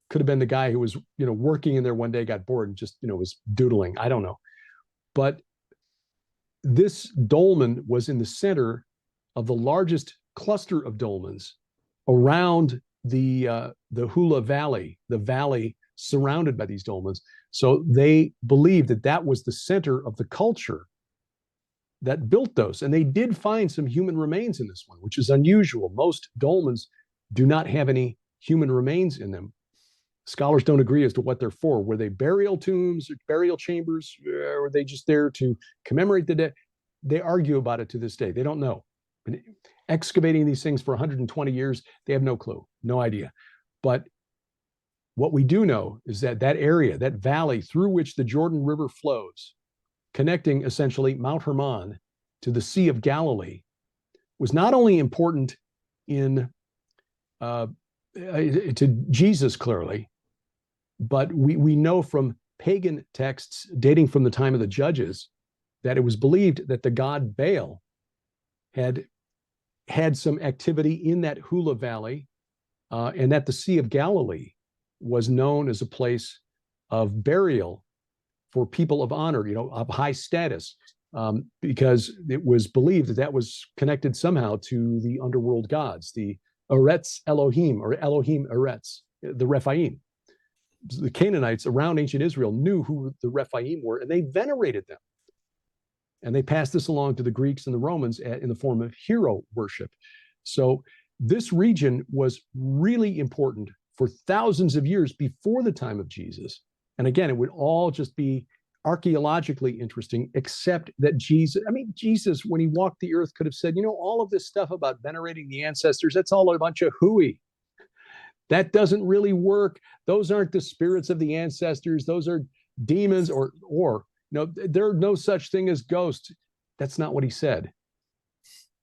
Could have been the guy who was working in there one day, got bored, and just was doodling. I don't know. But this dolmen was in the center of the largest cluster of dolmens around the Hula Valley, the valley surrounded by these dolmens. So they believed that that was the center of the culture that built those. And they did find some human remains in this one, which is unusual. Most dolmens do not have any human remains in them. Scholars don't agree as to what they're for. Were they burial tombs, or burial chambers, or were they just there to commemorate the dead? They argue about it to this day. They don't know. Been excavating these things for 120 years, they have no clue, no idea. But what we do know is that that area, that valley through which the Jordan River flows, connecting essentially Mount Hermon to the Sea of Galilee, was not only important to Jesus clearly, but we know from pagan texts dating from the time of the judges that it was believed that the god Baal had some activity in that Hula Valley, and that the Sea of Galilee was known as a place of burial for people of honor, of high status, because it was believed that that was connected somehow to the underworld gods, the Eretz Elohim, or Elohim Eretz, the Rephaim. The Canaanites around ancient Israel knew who the Rephaim were, and they venerated them. And they passed this along to the Greeks and the Romans in the form of hero worship. So this region was really important for thousands of years before the time of Jesus. And again, it would all just be archaeologically interesting, except that Jesus, when he walked the earth, could have said, all of this stuff about venerating the ancestors, that's all a bunch of hooey. That doesn't really work. Those aren't the spirits of the ancestors. Those are demons, or there's no such thing as ghosts. That's not what he said.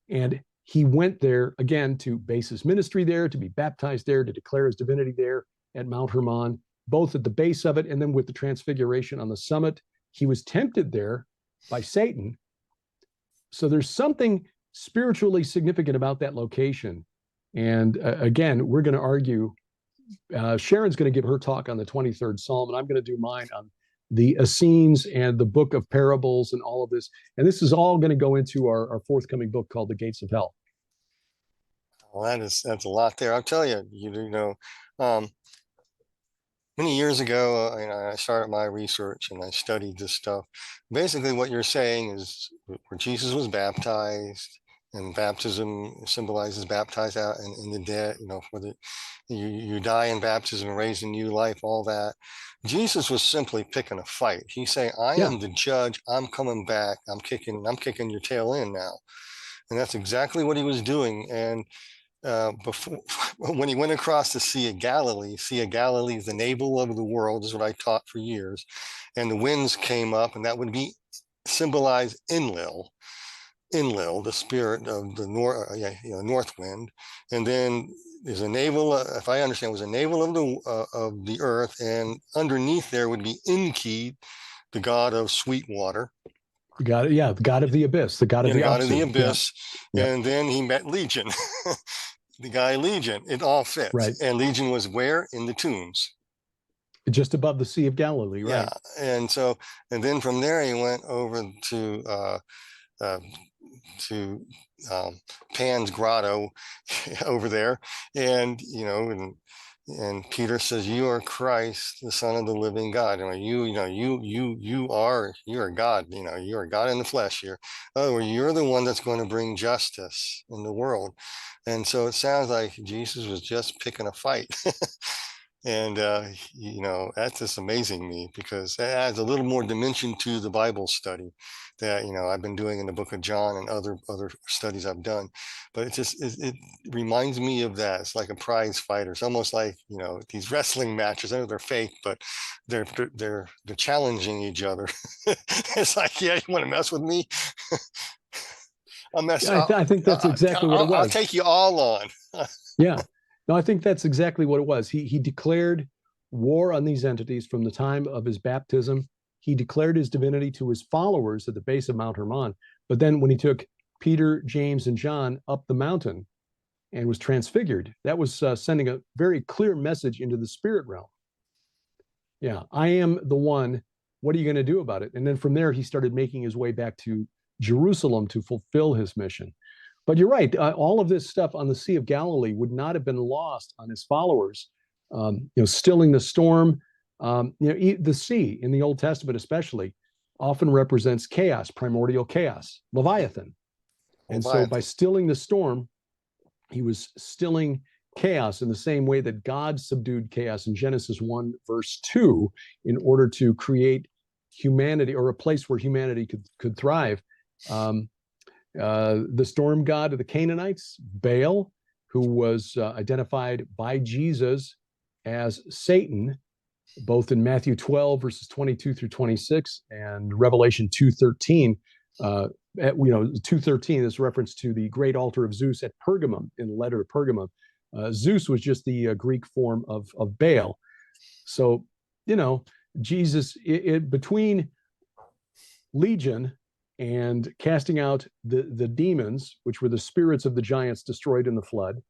And he went there, again, to base his ministry there, to be baptized there, to declare his divinity there at Mount Hermon, both at the base of it and then with the transfiguration on the summit. He was tempted there by Satan. So there's something spiritually significant about that location. And again, we're going to argue. Sharon's going to give her talk on the 23rd Psalm, and I'm going to do mine on the Essenes and the book of parables and all of this. And this is all going to go into our forthcoming book called The Gates of Hell. Well, that's a lot there. I'll tell you, many years ago, I started my research and I studied this stuff. Basically, what you're saying is where Jesus was baptized, and baptism symbolizes baptized out in the dead, you die in baptism and raised in new life, all that. Jesus was simply picking a fight. He's saying, I am the judge. I'm coming back. I'm kicking your tail in now. And that's exactly what he was doing. And before, when he went across the Sea of Galilee is the navel of the world, is what I taught for years. And the winds came up, and that would be symbolize Enlil, the spirit of the north wind. And then there's a navel, if I understand, was a navel of the earth, and underneath there would be Enki, the god of sweet water. The god of the abyss, the god of the god of the abyss. Yeah. And then he met Legion, the guy Legion. It all fits. Right. And Legion was where? In the tombs. Just above the Sea of Galilee, right? Yeah. And then from there he went over to Pan's grotto over there, and and Peter says, "You are Christ, the Son of the living God." And you are God. You are God in the flesh here. Oh, you're the one that's going to bring justice in the world. And so it sounds like Jesus was just picking a fight. And that's just amazing to me, because it adds a little more dimension to the Bible study that I've been doing in the book of John and other studies I've done. But it reminds me of that. It's like a prize fighter. It's almost like these wrestling matches. I know they're fake, but they're challenging each other. It's like, yeah, you want to mess with me? I think that's exactly what it was. I'll take you all on. Yeah. No, I think that's exactly what it was. He declared war on these entities from the time of his baptism. He declared his divinity to his followers at the base of Mount Hermon. But then when he took Peter, James, and John up the mountain and was transfigured, that was sending a very clear message into the spirit realm. Yeah, I am the one. What are you going to do about it? And then from there, he started making his way back to Jerusalem to fulfill his mission. But you're right. All of this stuff on the Sea of Galilee would not have been lost on his followers. Stilling the storm. The sea in the Old Testament, especially, often represents chaos, primordial chaos, Leviathan. And so by stilling the storm, he was stilling chaos in the same way that God subdued chaos in Genesis 1, verse 2, in order to create humanity, or a place where humanity could thrive. The storm god of the Canaanites, Baal, who was identified by Jesus as Satan, both in Matthew 12, verses 22 through 26, and Revelation 2:13. 2:13 is reference to the great altar of Zeus at Pergamum, in the letter of Pergamum. Zeus was just the Greek form of Baal. So, Jesus, between Legion and casting out the demons, which were the spirits of the giants destroyed in the flood,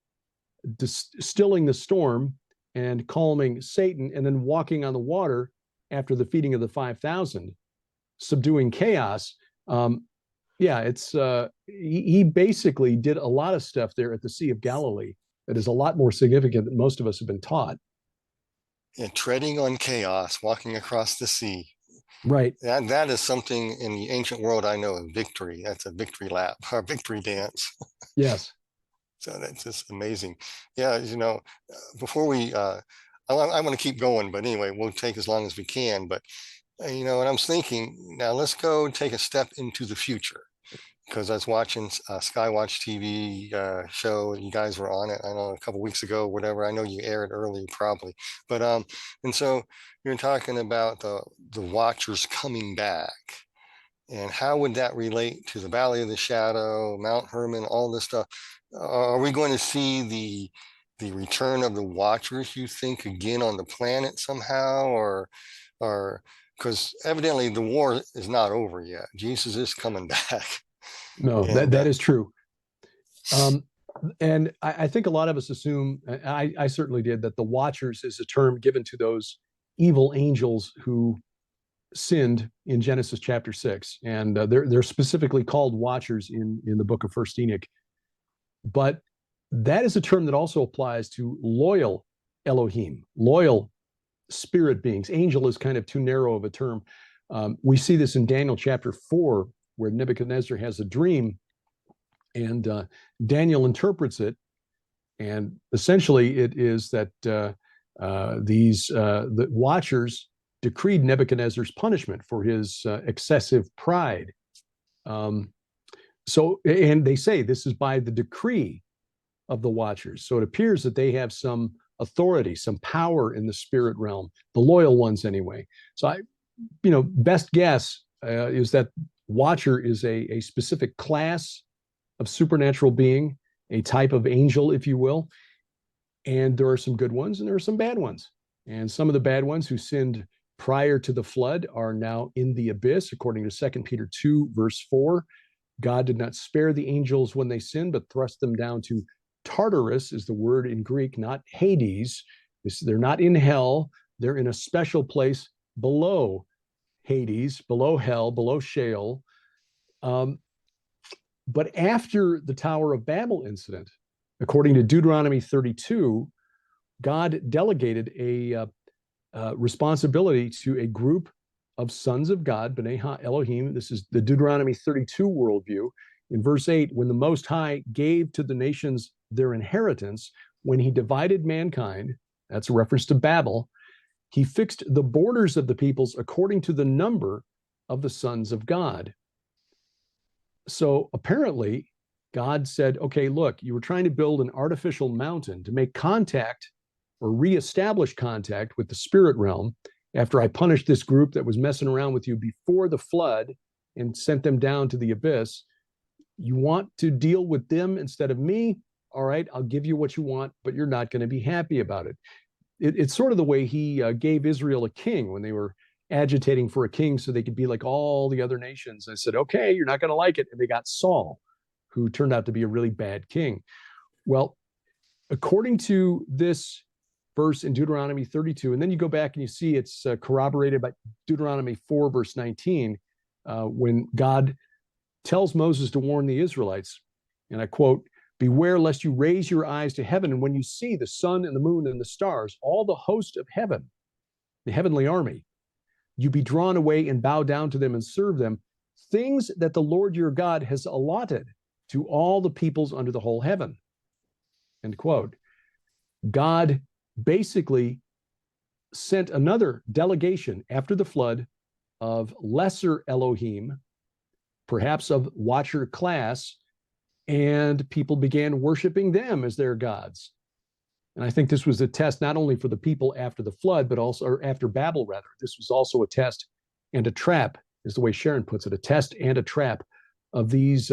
stilling the storm and calming Satan, and then walking on the water after the feeding of the 5,000, subduing chaos. He basically did a lot of stuff there at the Sea of Galilee that is a lot more significant than most of us have been taught. And treading on chaos, walking across the sea. Right. That is something in the ancient world I know of victory. That's a victory lap, or victory dance. Yes. So that's just amazing. Yeah, before we, I want to keep going, but anyway, we'll take as long as we can. But, and I was thinking, now let's go and take a step into the future. Because I was watching Skywatch TV show, you guys were on it, I know, a couple weeks ago, whatever. I know you aired early, probably. But, and so you're talking about the Watchers coming back. And how would that relate to the Valley of the Shadow, Mount Hermon, all this stuff? Are we going to see the return of the Watchers, you think, again on the planet somehow? Or because evidently the war is not over yet. Jesus is coming back. No, that is true. And I think a lot of us assume, I certainly did, that the Watchers is a term given to those evil angels who sinned in Genesis chapter 6. And they're specifically called Watchers in the book of First Enoch. But that is a term that also applies to loyal Elohim, loyal spirit beings. Angel is kind of too narrow of a term. We see this in Daniel chapter 4, where Nebuchadnezzar has a dream, and Daniel interprets it. And essentially it is that the Watchers decreed Nebuchadnezzar's punishment for his excessive pride. And they say this is by the decree of the Watchers. So it appears that they have some authority, some power in the spirit realm, the loyal ones anyway. So best guess is that Watcher is a specific class of supernatural being, a type of angel, if you will. And there are some good ones and there are some bad ones. And some of the bad ones who sinned prior to the flood are now in the abyss, according to 2 Peter 2, verse 4. God did not spare the angels when they sinned, but thrust them down to Tartarus, is the word in Greek, not Hades. They're not in hell. They're in a special place below Hades, below hell, below Sheol. But after the Tower of Babel incident, according to Deuteronomy 32, God delegated a responsibility to a group of sons of God, B'nai Ha Elohim. This is the Deuteronomy 32 worldview. In verse 8, when the Most High gave to the nations their inheritance, when he divided mankind, that's a reference to Babel, he fixed the borders of the peoples according to the number of the sons of God. So apparently, God said, okay, look, you were trying to build an artificial mountain to make contact or reestablish contact with the spirit realm after I punished this group that was messing around with you before the flood and sent them down to the abyss. You want to deal with them instead of me? All right, I'll give you what you want, but you're not going to be happy about it. it's sort of the way he gave Israel a king when they were agitating for a king so they could be like all the other nations. I said, okay, you're not going to like it. And they got Saul, who turned out to be a really bad king. Well, according to this verse in Deuteronomy 32, and then you go back and you see it's corroborated by Deuteronomy 4, verse 19, when God tells Moses to warn the Israelites, and I quote, "Beware lest you raise your eyes to heaven, and when you see the sun and the moon and the stars, all the host of heaven, the heavenly army, you be drawn away and bow down to them and serve them, things that the Lord your God has allotted to all the peoples under the whole heaven." End quote. God basically sent another delegation after the flood of lesser Elohim, perhaps of watcher class, and people began worshiping them as their gods. And I think this was a test not only for the people after the flood, but also, or after Babel, rather. This was also a test and a trap, is the way Sharon puts it, a test and a trap of these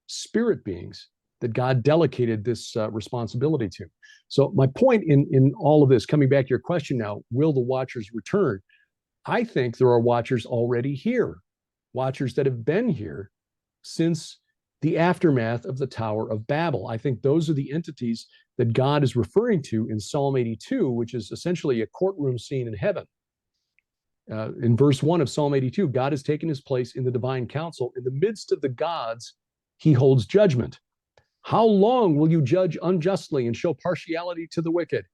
spirit beings that God delegated this responsibility to. So my point in all of this, coming back to your question now, will the watchers return? I think there are watchers already here, watchers that have been here since the aftermath of the Tower of Babel. I think those are the entities that God is referring to in Psalm 82, which is essentially a courtroom scene in heaven. In verse 1 of Psalm 82, God has taken his place in the divine council. In the midst of the gods, he holds judgment. How long will you judge unjustly and show partiality to the wicked?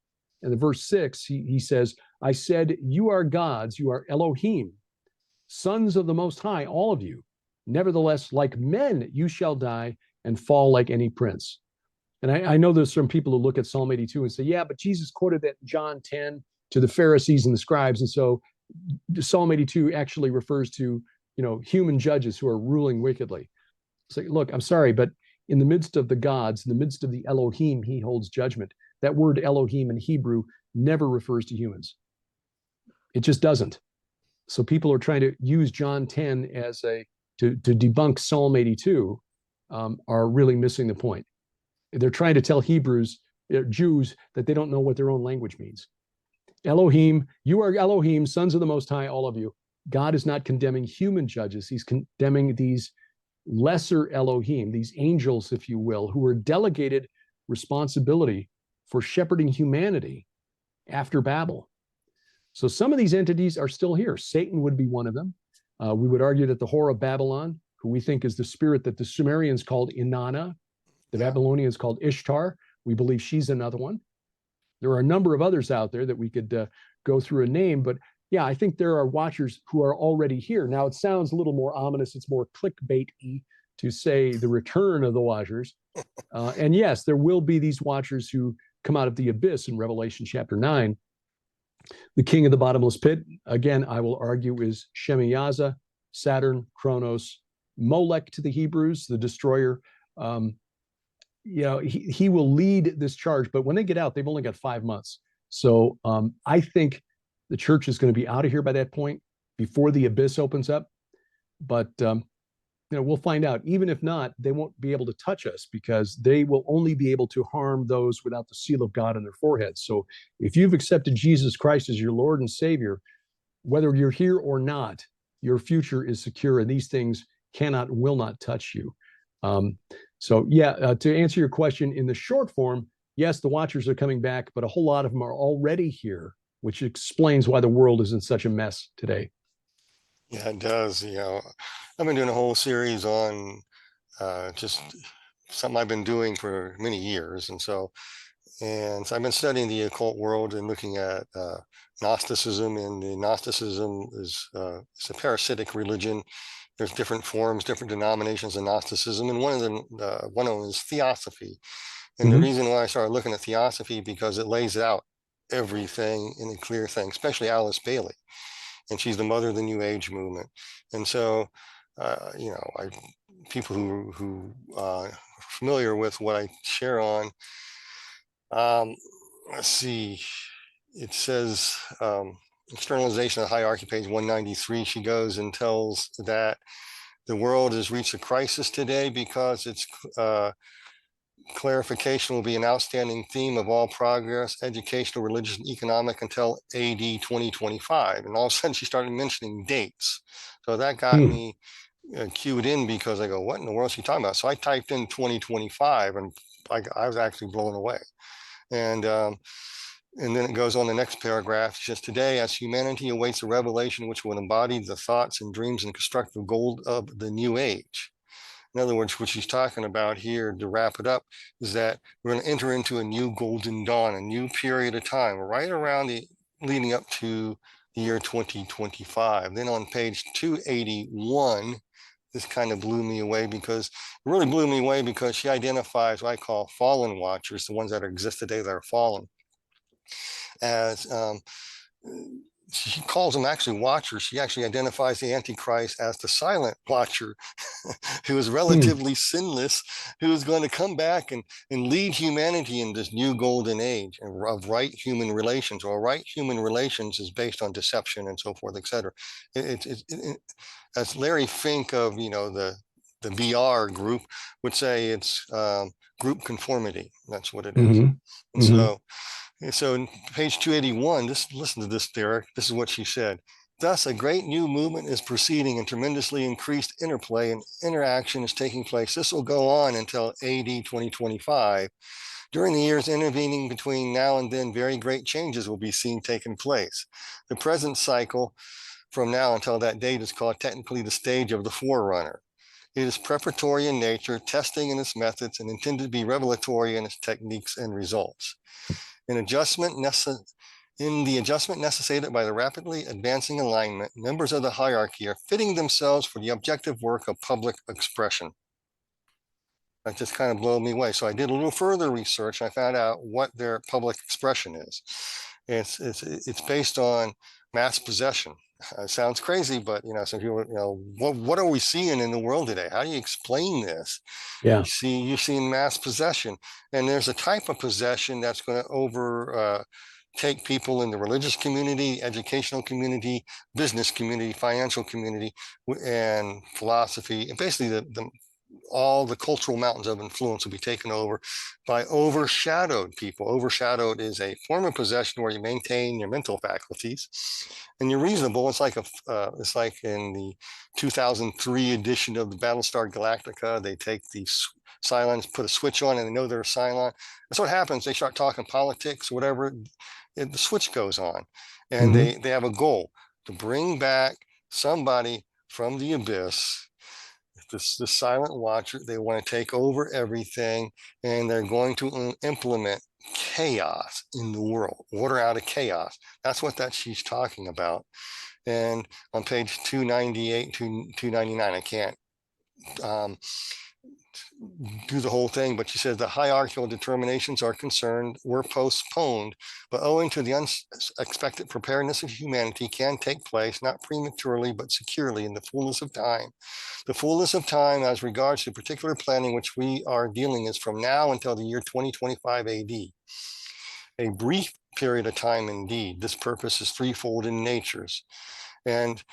And in verse 6, he says, I said, you are gods, you are Elohim, sons of the Most High, all of you. Nevertheless, like men, you shall die and fall like any prince. And I know there's some people who look at Psalm 82 and say, yeah, but Jesus quoted that in John 10 to the Pharisees and the scribes. And so Psalm 82 actually refers to, human judges who are ruling wickedly. So look, I'm sorry, but in the midst of the gods, in the midst of the Elohim, he holds judgment. That word Elohim in Hebrew never refers to humans. It just doesn't. So people are trying to use John 10 as to debunk Psalm 82, are really missing the point. They're trying to tell Jews, that they don't know what their own language means. Elohim, you are Elohim, sons of the Most High, all of you. God is not condemning human judges. He's condemning these lesser Elohim, these angels, if you will, who were delegated responsibility for shepherding humanity after Babel. So some of these entities are still here. Satan would be one of them. We would argue that the whore of Babylon, who we think is the spirit that the Sumerians called Inanna, the Babylonians called Ishtar, we believe she's another one. There are a number of others out there that we could go through a name, but yeah, I think there are watchers who are already here. Now, it sounds a little more ominous. It's more clickbait-y to say the return of the watchers. And yes, there will be these watchers who come out of the abyss in Revelation chapter 9. The king of the bottomless pit, again, I will argue, is Shemiyaza, Saturn, Kronos, Molech to the Hebrews, the destroyer. He will lead this charge, but when they get out, they've only got 5 months. So I think the church is going to be out of here by that point, before the abyss opens up. But we'll find out. Even if not, they won't be able to touch us, because they will only be able to harm those without the seal of God on their foreheads. So if you've accepted Jesus Christ as your Lord and Savior, whether you're here or not, your future is secure, and these things cannot, will not touch you. To answer your question in the short form, yes, the watchers are coming back, but a whole lot of them are already here, which explains why the world is in such a mess today. Yeah, it does. I've been doing a whole series on just something I've been doing for many years. And so I've been studying the occult world and looking at Gnosticism, and the Gnosticism is it's a parasitic religion. There's different forms, different denominations of Gnosticism, and one of them is Theosophy. And the reason why I started looking at Theosophy, because it lays out everything in a clear thing, especially Alice Bailey, and she's the mother of the New Age movement. And so, people who are familiar with what I share on, let's see, it says Externalization of Hierarchy, page 193. She goes and tells that the world has reached a crisis today because it's clarification will be an outstanding theme of all progress, educational, religious, and economic until AD 2025. And all of a sudden she started mentioning dates. So that got me cued in, because I go, what in the world is she talking about? So I typed in 2025, and I was actually blown away. And then it goes on the next paragraph. It says, today, as humanity awaits a revelation which will embody the thoughts and dreams and constructive gold of the new age. In other words, what she's talking about here, to wrap it up, is that we're going to enter into a new golden dawn, a new period of time, right around the leading up to the year 2025. Then on page 281, this kind of blew me away, because it really blew me away because she identifies what I call fallen watchers, the ones that exist today that are fallen, as she calls them actually watchers. She actually identifies the Antichrist as the silent watcher, who is relatively sinless, who is going to come back and lead humanity in this new golden age of right human relations. Or right human relations is based on deception and so forth, etc. As Larry Fink of the VR group would say, it's group conformity. That's what it is. And so in page 281, just listen to this, Derek. This is what she said. Thus, a great new movement is proceeding, and tremendously increased interplay and interaction is taking place. This will go on until AD 2025. During the years intervening between now and then, very great changes will be seen taking place. The present cycle from now until that date is called technically the stage of the forerunner. It is preparatory in nature, testing in its methods, and intended to be revelatory in its techniques and results. In the adjustment necessitated by the rapidly advancing alignment, members of the hierarchy are fitting themselves for the objective work of public expression. That just kind of blew me away. So I did a little further research, and I found out what their public expression is. It's based on mass possession. It sounds crazy, but some people, what are we seeing in the world today? How do you explain this? Yeah. You're seeing mass possession, and there's a type of possession that's going to take people in the religious community, educational community, business community, financial community, and philosophy, and basically all the cultural mountains of influence will be taken over by overshadowed people. Overshadowed is a form of possession where you maintain your mental faculties and you're reasonable. It's like in the 2003 edition of the Battlestar Galactica. They take the Cylons, put a switch on, and they know they're a Cylon. That's what happens. They start talking politics, whatever. The switch goes on, and they have a goal to bring back somebody from the abyss. The silent watcher. They want to take over everything, and they're going to implement chaos in the world, order out of chaos. That's what she's talking about. And on page 298 to 299, I can't do the whole thing, but she says the hierarchical determinations were postponed, but owing to the unexpected preparedness of humanity can take place, not prematurely, but securely in the fullness of time. The fullness of time as regards to particular planning which we are dealing is from now until the year 2025 AD. A brief period of time indeed. This purpose is threefold in natures. And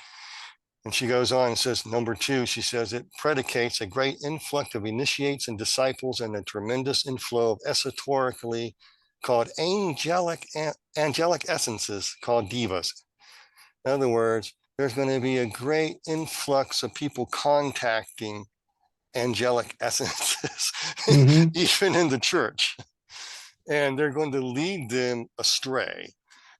she goes on and says, number 2, she says, it predicates a great influx of initiates and disciples and a tremendous inflow of esoterically called angelic essences called divas. In other words, there's going to be a great influx of people contacting angelic essences, even in the church. And they're going to lead them astray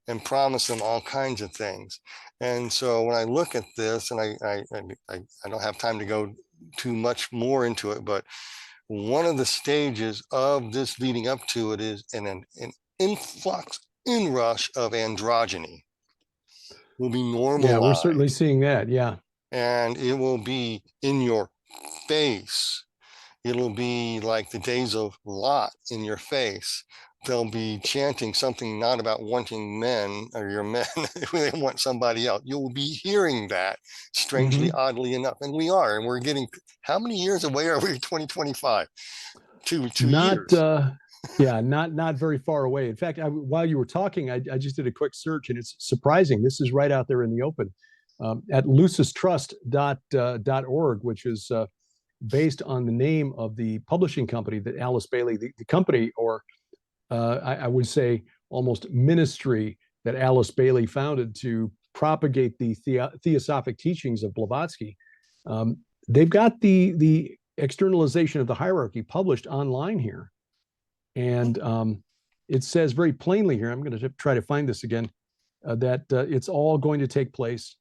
and promise them all kinds of things. And so when I look at this, and I don't have time to go too much more into it, but one of the stages of this leading up to it is an influx, inrush of androgyny will be normalized. Yeah, we're certainly seeing that. Yeah. And it will be in your face. It'll be like the days of Lot in your face. They'll be chanting something not about wanting men or your men. They want somebody else. You'll be hearing that, strangely, oddly enough. And we are. And we're getting, how many years away are we? 2025? Two years. Yeah, not very far away. In fact, while you were talking, I just did a quick search, and it's surprising. This is right out there in the open at lucistrust.org, which is based on the name of the publishing company that Alice Bailey, the company, or I would say almost ministry that Alice Bailey founded to propagate the theosophic teachings of Blavatsky. They've got the externalization of the hierarchy published online here. And it says very plainly here, I'm going to try to find this again, that it's all going to take place.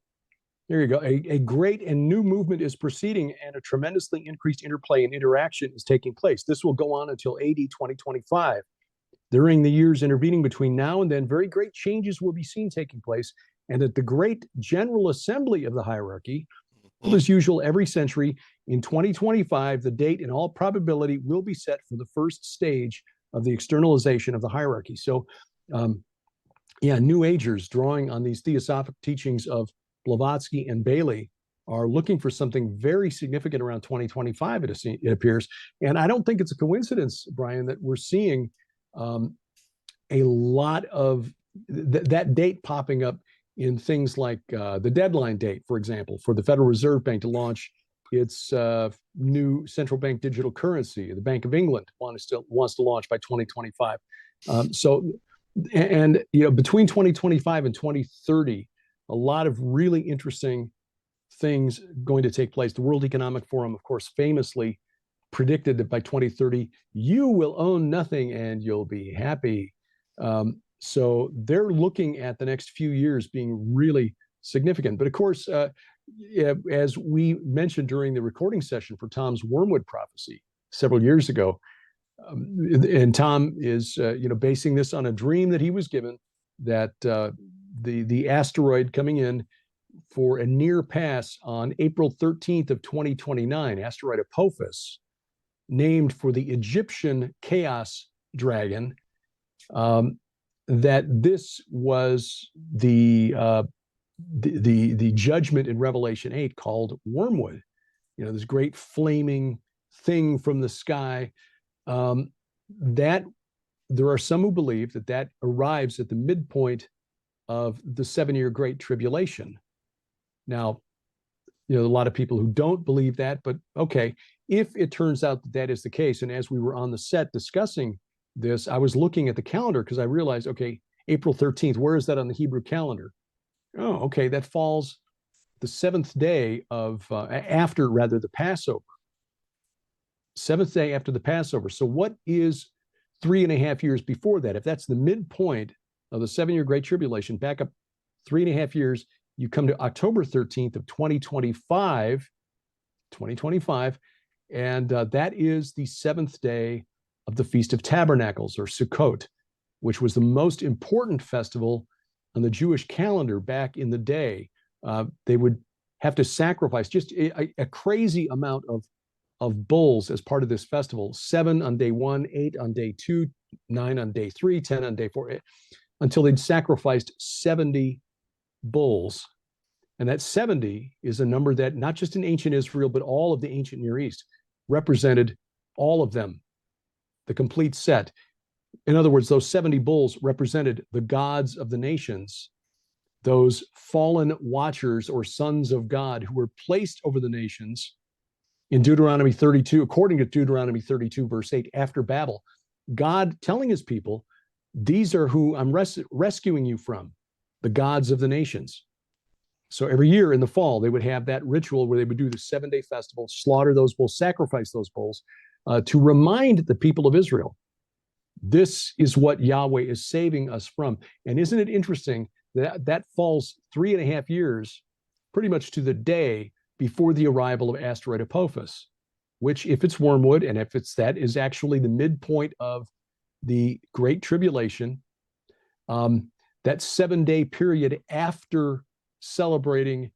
There you go. A great and new movement is proceeding, and a tremendously increased interplay and interaction is taking place. This will go on until AD 2025. During the years intervening between now and then, very great changes will be seen taking place, and at the great General Assembly of the hierarchy, as usual, every century, in 2025, the date in all probability will be set for the first stage of the externalization of the hierarchy. So, New Agers, drawing on these theosophic teachings of Blavatsky and Bailey, are looking for something very significant around 2025, it appears. And I don't think it's a coincidence, Brian, that we're seeing a lot of that date popping up in things like the deadline date, for example, for the Federal Reserve Bank to launch its new central bank digital currency. The Bank of England wants to launch by 2025. Between 2025 and 2030, a lot of really interesting things going to take place. The World Economic Forum, of course, famously predicted that by 2030, you will own nothing and you'll be happy. So they're looking at the next few years being really significant. But of course, as we mentioned during the recording session for Tom's Wormwood prophecy several years ago, and Tom is basing this on a dream that he was given, that the asteroid coming in for a near pass on April 13th of 2029, asteroid Apophis, named for the Egyptian chaos dragon, that this was the judgment in Revelation 8 called Wormwood. This great flaming thing from the sky. That there are some who believe that arrives at the midpoint of the 7-year Great Tribulation. Now, a lot of people who don't believe that, but okay, if it turns out that is the case, and as we were on the set discussing this, I was looking at the calendar because I realized, okay, April 13th, where is that on the Hebrew calendar? Oh, okay, that falls the seventh day of, the Passover. Seventh day after the Passover. So what is 3.5 years before that? If that's the midpoint of the 7-year Great Tribulation, back up 3.5 years, you come to October 13th of 2025, and that is the seventh day of the Feast of Tabernacles, or Sukkot, which was the most important festival on the Jewish calendar back in the day. They would have to sacrifice just a crazy amount of bulls as part of this festival. 7 on day 1, 8 on day 2, 9 on day 3, 10 on day 4, until they'd sacrificed 70 bulls. And that 70 is a number that not just in ancient Israel, but all of the ancient Near East represented all of them, the complete set. In other words, those 70 bulls represented the gods of the nations, those fallen watchers or sons of God who were placed over the nations in Deuteronomy 32, according to Deuteronomy 32, verse 8, after Babel. God telling his people, these are who I'm rescuing you from, the gods of the nations. So every year in the fall, they would have that ritual where they would do the 7-day festival, slaughter those bulls, sacrifice those bulls, to remind the people of Israel, this is what Yahweh is saving us from. And isn't it interesting that that falls 3.5 years, pretty much to the day before the arrival of asteroid Apophis, which, if it's Wormwood, and if it's that, is actually the midpoint of the Great Tribulation. That 7-day period after celebrating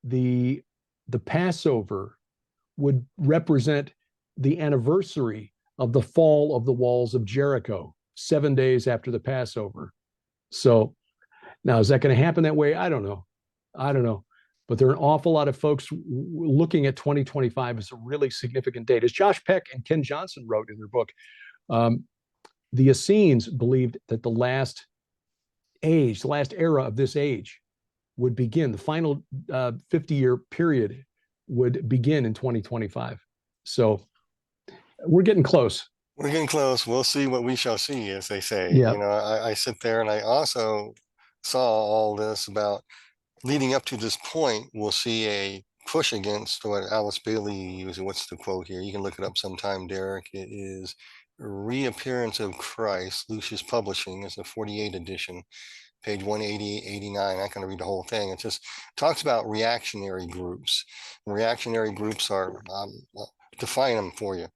the Passover would represent the anniversary of the fall of the walls of Jericho, 7 days after the Passover. So now, is that going to happen that way? I don't know. But there are an awful lot of folks looking at 2025 as a really significant date. As Josh Peck and Ken Johnson wrote in their book, the Essenes believed that the last era of this age would begin, the final 50-year period would begin in 2025. So we're getting close. We're getting close. We'll see what we shall see, as they say. Yeah. I sit there and I also saw all this about leading up to this point. We'll see a push against what Alice Bailey uses. What's the quote here? You can look it up sometime, Derek. It is Reappearance of Christ, Lucius Publishing. It's a 48 edition, page 180, 89. I'm not going to read the whole thing. It just talks about reactionary groups. Reactionary groups are, define them for you.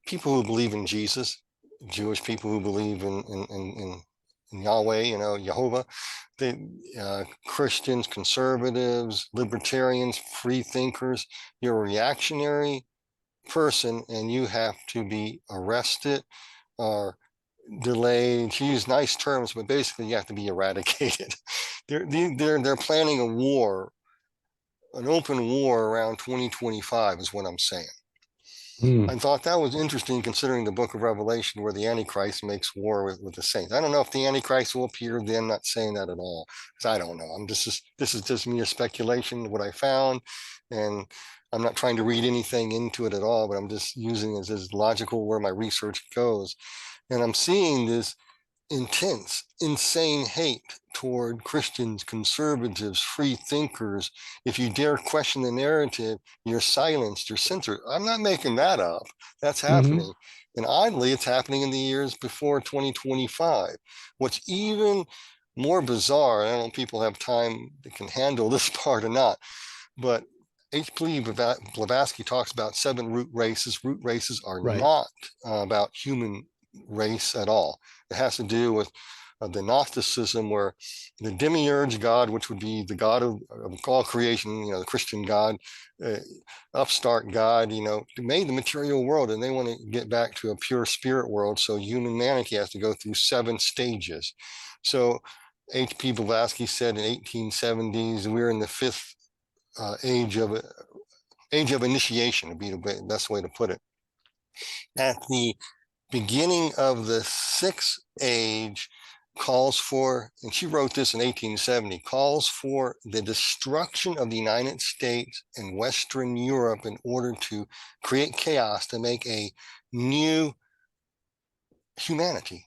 People who believe in Jesus, Jewish people who believe in Yahweh, Jehovah, Christians, conservatives, libertarians, free thinkers. You're a reactionary person and you have to be arrested or delayed. She used nice terms, but basically you have to be eradicated. They're planning a war, an open war around 2025 is what I'm saying. I thought that was interesting considering the book of Revelation where the Antichrist makes war with the saints. I don't know if the Antichrist will appear then, not saying that at all, because I don't know. This is just mere speculation, what I found, and I'm not trying to read anything into it at all, but I'm just using it as logical where my research goes. And I'm seeing this intense, insane hate toward Christians, conservatives, free thinkers. If you dare question the narrative, you're silenced, you're censored. I'm not making that up. That's happening. And oddly, it's happening in the years before 2025. What's even more bizarre, I don't know if people have time that can handle this part or not, but H.P. Blavatsky talks about 7 root races. Root races are not about human race at all. It has to do with the Gnosticism, where the demiurge God, which would be the God of all creation, the Christian God, upstart God, made the material world, and they want to get back to a pure spirit world. So humanity has to go through 7 stages. So H.P. Blavatsky said in 1870s, we're in the 5th age of initiation, would be the best way to put it. At the beginning of the 6th age calls for, and she wrote this in 1870, calls for the destruction of the United States and Western Europe in order to create chaos, to make a new humanity.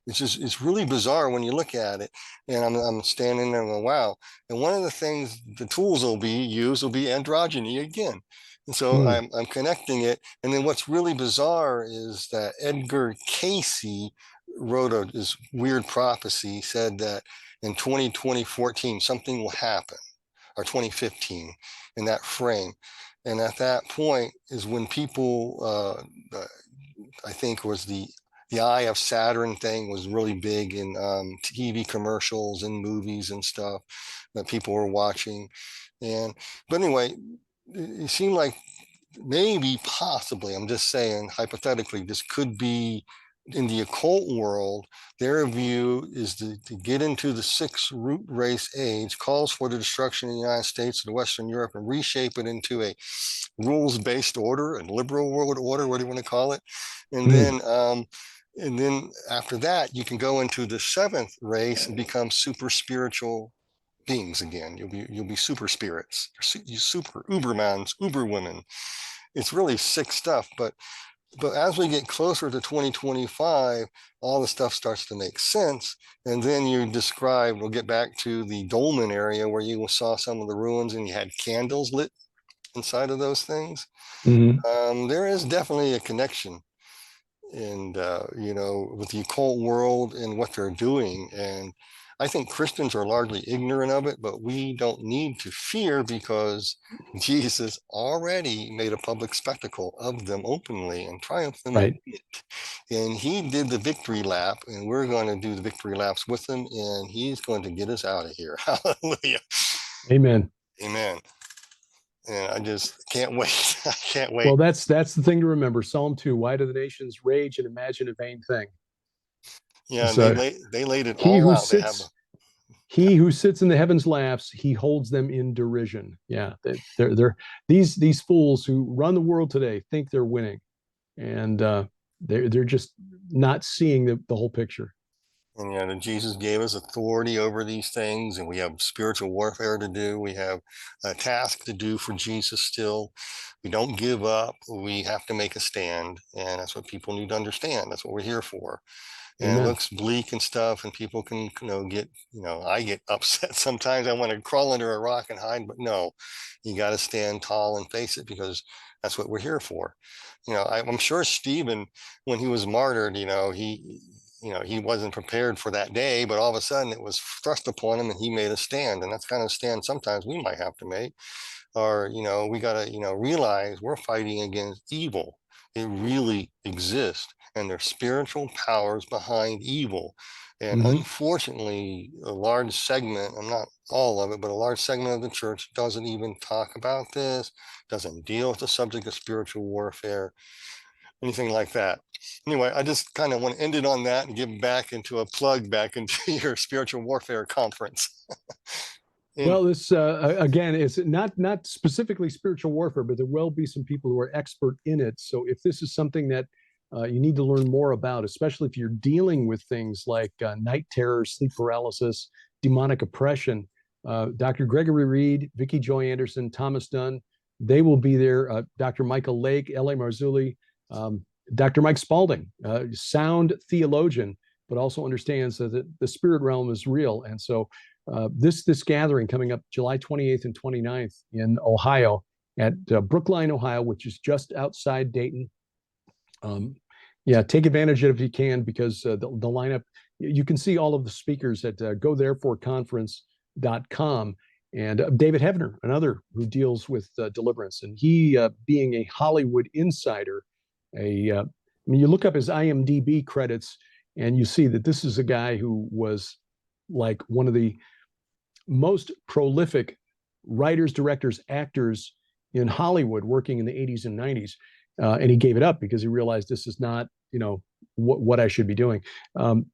It's really bizarre when you look at it. And I'm standing there and going, wow. And one of the things, the tools will be used will be androgyny again. And so I'm connecting it. And then what's really bizarre is that Edgar Casey wrote this weird prophecy, said that in 2014, something will happen, or 2015, in that frame. And at that point is when people, I think was the Eye of Saturn thing was really big in TV commercials and movies and stuff that people were watching. But anyway, it seemed like maybe, possibly, I'm just saying, hypothetically, this could be in the occult world. Their view is to get into the 6th root race age, calls for the destruction of the United States and Western Europe and reshape it into a rules-based order and liberal world order, what do you want to call it? And then after that, you can go into the 7th race and become super spiritual beings again. You'll be super spirits, you super ubermans, uberwomen. It's really sick stuff. But as we get closer to 2025, all the stuff starts to make sense. And then you describe, we'll get back to the Dolmen area where you saw some of the ruins and you had candles lit inside of those things. There is definitely a connection. And with the occult world and what they're doing. And I think Christians are largely ignorant of it, but we don't need to fear because Jesus already made a public spectacle of them openly and triumphed them. Right. And he did the victory lap, and we're going to do the victory laps with him, and he's going to get us out of here. Hallelujah. Amen. Amen. And I just can't wait. I can't wait. Well, that's the thing to remember. Psalm 2, why do the nations rage and imagine a vain thing? Yeah, so, they laid it all out. He who sits in the heavens laughs, he holds them in derision. Yeah, they're these fools who run the world today think they're winning. And they're just not seeing the whole picture. And that Jesus gave us authority over these things, and we have spiritual warfare to do. We have a task to do for Jesus still. We don't give up. We have to make a stand, and that's what people need to understand. That's what we're here for. And it Amen. looks bleak and stuff, and people can, get, I get upset sometimes. I want to crawl under a rock and hide, but no, you got to stand tall and face it, because that's what we're here for. I'm sure Stephen, when he was martyred, he wasn't prepared for that day, but all of a sudden it was thrust upon him and he made a stand. And that's kind of a stand sometimes we might have to make. Or, we got to, realize we're fighting against evil. It really exists. And there's spiritual powers behind evil. And unfortunately, a large segment, I'm not all of it, but a large segment of the church doesn't even talk about this, doesn't deal with the subject of spiritual warfare, anything like that. Anyway, I just kind of want to end it on that and give back into a plug back into your spiritual warfare conference. Well, this again is not specifically spiritual warfare, but there will be some people who are expert in it. So if this is something that you need to learn more about, especially if you're dealing with things like night terrors, sleep paralysis, demonic oppression, Dr. Gregory Reed, Vicki Joy Anderson, Thomas Dunn, they will be there. Dr. Michael Lake, L.A. Marzulli, Dr. Mike Spalding, sound theologian, but also understands that the spirit realm is real. And so this gathering coming up July 28th and 29th in Ohio at Brookline, Ohio, which is just outside Dayton. Yeah, take advantage of it if you can, because the lineup, you can see all of the speakers at gothereforeconference.com. And David Heavener, another who deals with deliverance, and he being a Hollywood insider, I mean, you look up his IMDb credits and you see that this is a guy who was like one of the most prolific writers, directors, actors in Hollywood working in the 80s and 90s. And he gave it up because he realized this is not, what I should be doing.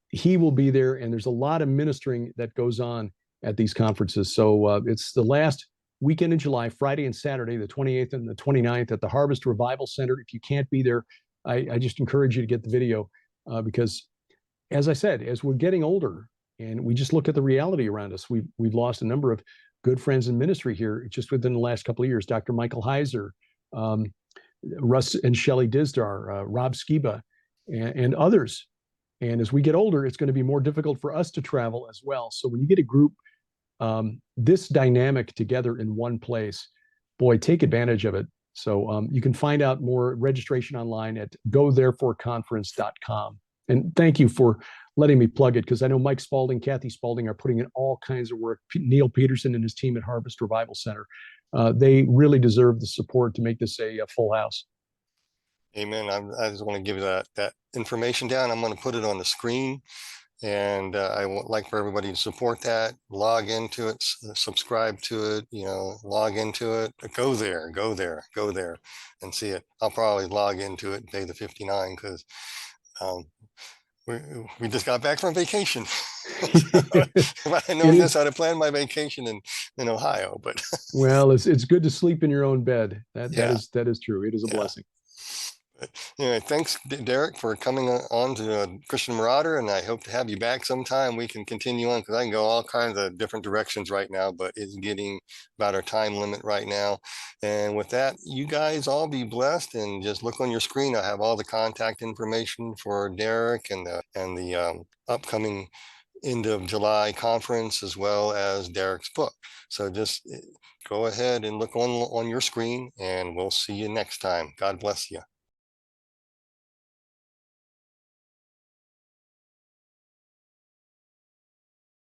He will be there, and there's a lot of ministering that goes on at these conferences. So it's the last weekend in July, Friday and Saturday, the 28th and the 29th at the Harvest Revival Center. If you can't be there, I just encourage you to get the video because, as I said, as we're getting older and we just look at the reality around us, we've lost a number of good friends in ministry here just within the last couple of years. Dr. Michael Heiser, Russ and Shelley Dizdar, Rob Skiba, and others. And as we get older, it's going to be more difficult for us to travel as well. So when you get a group this dynamic together in one place, boy, take advantage of it. So you can find out more registration online at gothereforeconference.com. And thank you for letting me plug it, because I know Mike Spalding, Kathy Spalding are putting in all kinds of work. Neil Peterson and his team at Harvest Revival Center. They really deserve the support to make this a full house. Amen. I just want to give you that information down. I'm going to put it on the screen. And I would like for everybody to support that, log into it, subscribe to it, log into it, go there and see it. I'll probably log into it day the 59 because we just got back from vacation. If I had known this, I'd have planned my vacation in Ohio. But well, it's good to sleep in your own bed. That is true. It is a blessing. Anyway, thanks, Derek, for coming on to Christian Marauder, and I hope to have you back sometime. We can continue on because I can go all kinds of different directions right now, but it's getting about our time limit right now. And with that, you guys all be blessed, and just look on your screen. I have all the contact information for Derek and the upcoming end of July conference, as well as Derek's book. So just go ahead and look on your screen, and we'll see you next time. God bless you.